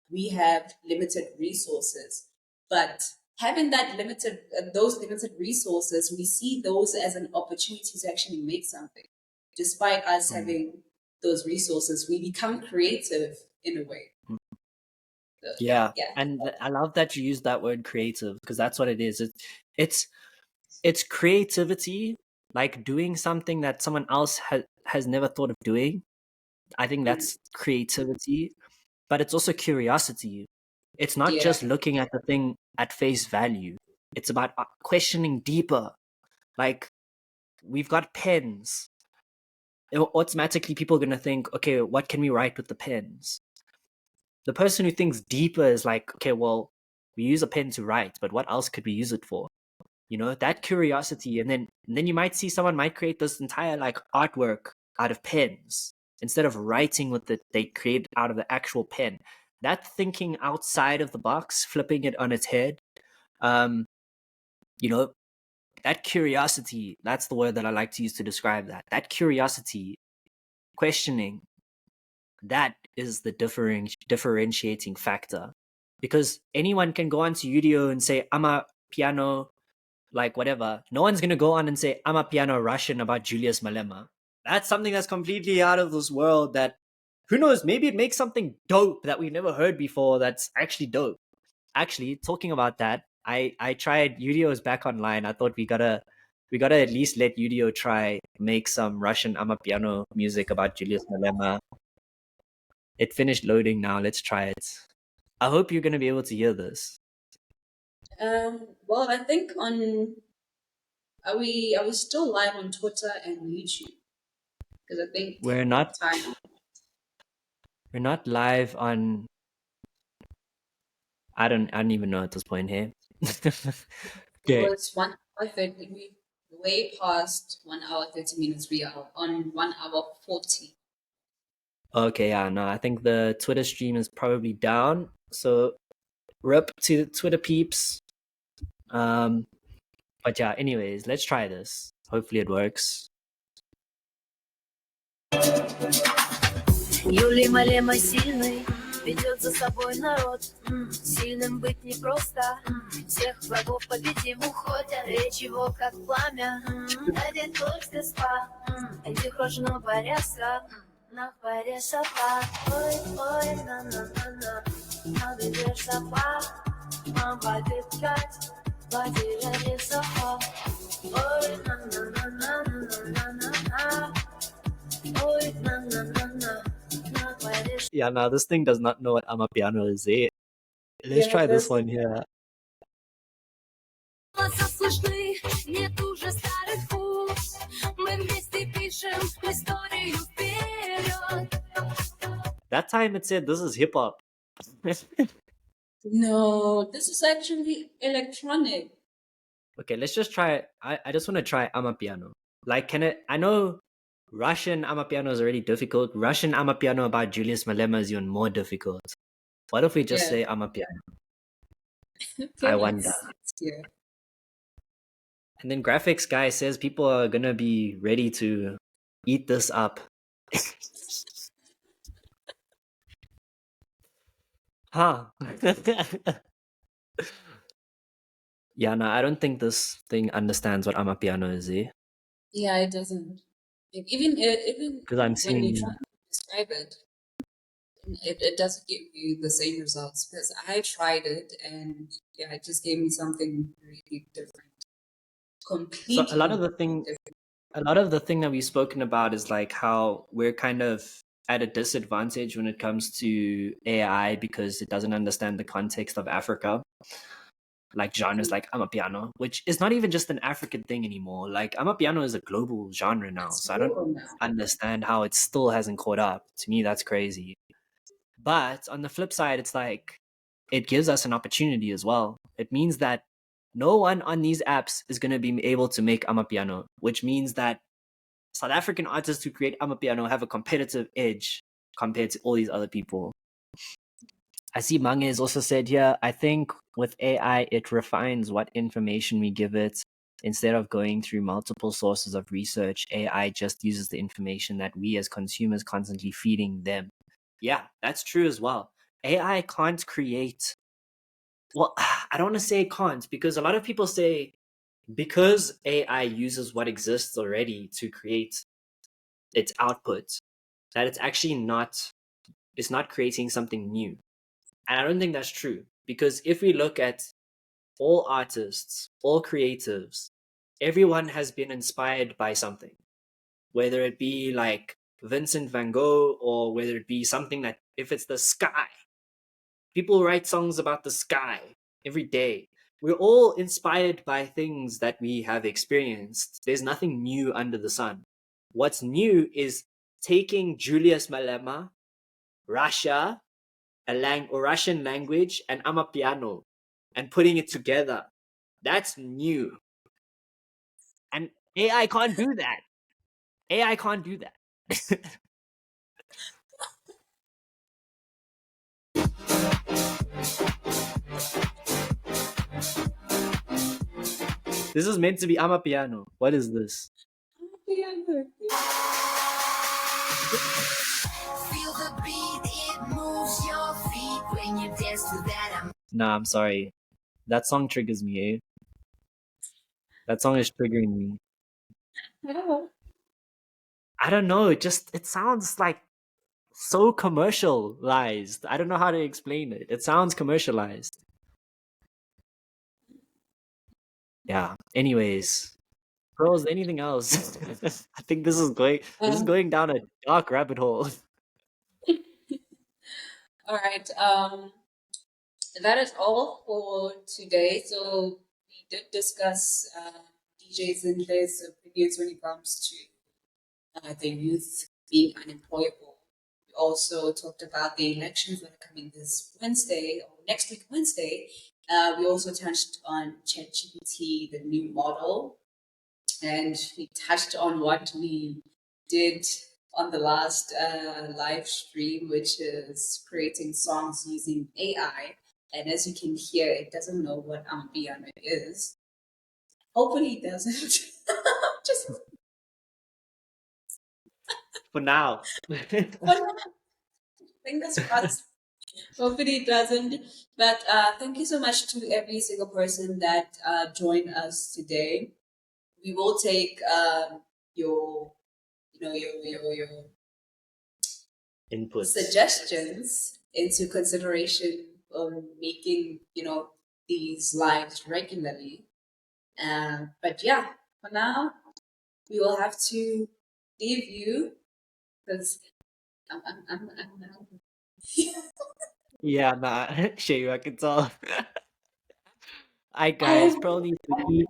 we have limited resources, but having those limited resources, we see those as an opportunity to actually make something. Despite us having those resources, we become creative in a way. Yeah. And I love that you use that word creative because that's what it is. It's creativity, like doing something that someone else has never thought of doing. I think that's creativity, but it's also curiosity. It's not just looking at the thing at face value. It's about questioning deeper. Like, we've got pens. Automatically, people are going to think, okay, what can we write with the pens? The person who thinks deeper is like, okay, well, we use a pen to write, but what else could we use it for? You know, that curiosity. And then you might see someone might create this entire like artwork out of pens. Instead of writing with it, they create out of the actual pen. That thinking outside of the box, flipping it on its head, you know, that curiosity, that's the word that I like to use to describe that. That curiosity, questioning, that is the differentiating factor. Because anyone can go onto YouTube and say, I'm a piano, like whatever. No one's going to go on and say, I'm a piano Russian about Julius Malema. That's something that's completely out of this world that, who knows, maybe it makes something dope that we've never heard before that's actually dope. Actually, talking about that, I tried, Udio is back online. I thought we gotta at least let Udio try make some Russian amapiano music about Julius Malema. It finished loading now. Let's try it. I hope you're gonna be able to hear this. Well, I think are we still live on Twitter and YouTube? Because I think We're not time. We're not live on. I don't even know at this point here. Okay. Well, it's 1 hour 30. We way past 1 hour 30 minutes. We are on 1 hour 40. Okay, yeah, no, I think the Twitter stream is probably down. So rip to the Twitter peeps. But yeah, anyways, let's try this. Hopefully it works. Юлий Малема сильный, ведет за собой народ. Сильным быть непросто, всех врагов победим. Уходя, речь его как пламя, одет только спа. Этих рожно боряться, на паре сапа. Ой, ой, на-на-на-на, надо держать сапа. Мам будет ткать, потеряли сапа. Ой, на-на-на-на-на-на-на-на. Ой, на-на-на-на. Yeah, now this thing does not know what amapiano is. Eh? Let's try this one here. That time it said this is hip hop. No, this is actually electronic. Okay, let's just try it. I just want to try amapiano. Like, can it? I know Russian amapiano is already difficult. Russian amapiano about Julius Malema is even more difficult. What if we just say amapiano? Okay, I wonder. Yeah. And then graphics guy says people are gonna be ready to eat this up. Huh. Yeah, no, I don't think this thing understands what amapiano is, eh? Yeah, it doesn't. Like, even Because I'm when seeing. you try to describe it, it doesn't give you the same results. Because I tried it, and yeah, it just gave me something really different. Completely. So a lot of the thing that we've spoken about is like how we're kind of at a disadvantage when it comes to AI because it doesn't understand the context of Africa. Like genres like amapiano, which is not even just an African thing anymore. Like amapiano is a global genre now. So I don't understand how it still hasn't caught up. To me, that's crazy. But on the flip side, it's like it gives us an opportunity as well. It means that no one on these apps is going to be able to make amapiano, which means that South African artists who create amapiano have a competitive edge compared to all these other people. I see Mange has also said here, I think with AI, it refines what information we give it. Instead of going through multiple sources of research, AI just uses the information that we as consumers constantly feeding them. Yeah, that's true as well. AI can't create. Well, I don't want to say it can't, because a lot of people say because AI uses what exists already to create its output, that it's actually not creating something new. And I don't think that's true, because if we look at all artists, all creatives, everyone has been inspired by something, whether it be like Vincent van Gogh or whether it be something that, if it's the sky, people write songs about the sky every day. We're all inspired by things that we have experienced. There's nothing new under the sun. What's new is taking Julius Malema, Russia, or Russian language and Amapiano and putting it together. That's new. And AI can't do that. AI can't do that. This is meant to be Amapiano. What is this? Feel the beat, it moves your feet when you dance to that. Nah, I'm sorry. That song triggers me, eh? That song is triggering me. I don't know. It sounds like so commercialized. I don't know how to explain it. It sounds commercialized. Yeah. Anyways, girls, anything else? I think this is going down a dark rabbit hole. All right. That is all for today. So we did discuss DJ Zinhle's opinions when it comes to the youth being unemployable. We also talked about the elections that are coming this Wednesday or next week Wednesday. We also touched on ChatGPT, the new model, and we touched on what we did on the last live stream, which is creating songs using AI. And as you can hear, it doesn't know what Ambiano is. Hopefully it doesn't. Just For now. fingers crossed. Hopefully it doesn't. But thank you so much to every single person that joined us today. We will take your Inputs. suggestions into consideration on making these lives regularly. But yeah, for now we will have to leave you because I'm Yeah, nah. Shay, I can tell. Alright, guys, probably to eat.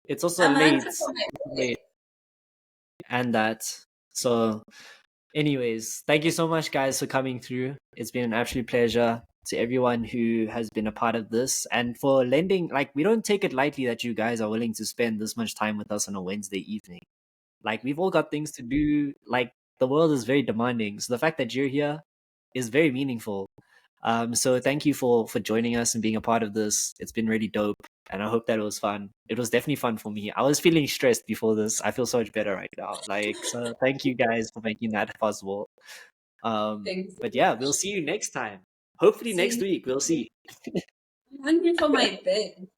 It's also I'm late. answering for my Late. And that. So, anyways, thank you so much, guys, for coming through. It's been an absolute pleasure to everyone who has been a part of this and for lending. Like, we don't take it lightly that you guys are willing to spend this much time with us on a Wednesday evening. Like, we've all got things to do. Like, the world is very demanding. So the fact that you're here is very meaningful. So thank you for joining us and being a part of this. It's been really dope, and I hope that it was fun. It was definitely fun for me. I was feeling stressed before this. I feel so much better right now. So thank you guys for making that possible. Thanks. But yeah, we'll see you next time. Hopefully next See. week. We'll see. I'm hungry for my bed.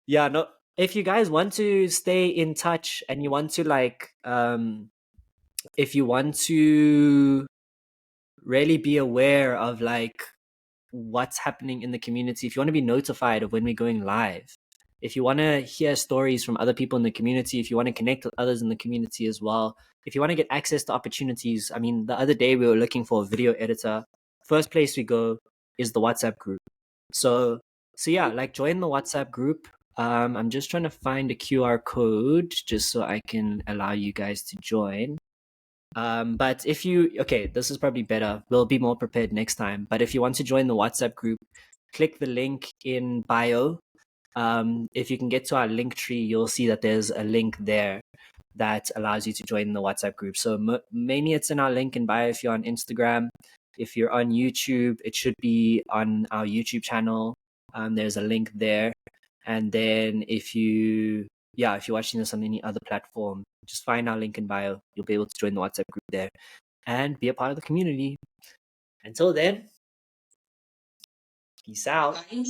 Yeah, no. If you guys want to stay in touch and you want to if you want to really be aware of what's happening in the community, if you want to be notified of when we're going live, if you want to hear stories from other people in the community, if you want to connect with others in the community as well, if you want to get access to opportunities. I mean, the other day we were looking for a video editor. First place we go is the WhatsApp group. So yeah, join the WhatsApp group. I'm just trying to find a QR code just so I can allow you guys to join. But if this is probably better. We'll be more prepared next time. But if you want to join the WhatsApp group, click the link in bio. If you can get to our link tree, you'll see that there's a link there that allows you to join the WhatsApp group. So mainly it's in our link in bio if you're on Instagram. If you're on YouTube, it should be on our YouTube channel. There's a link there. And then if you're watching this on any other platform, just find our link in bio. You'll be able to join the WhatsApp group there and be a part of the community. Until then, peace out. Bye.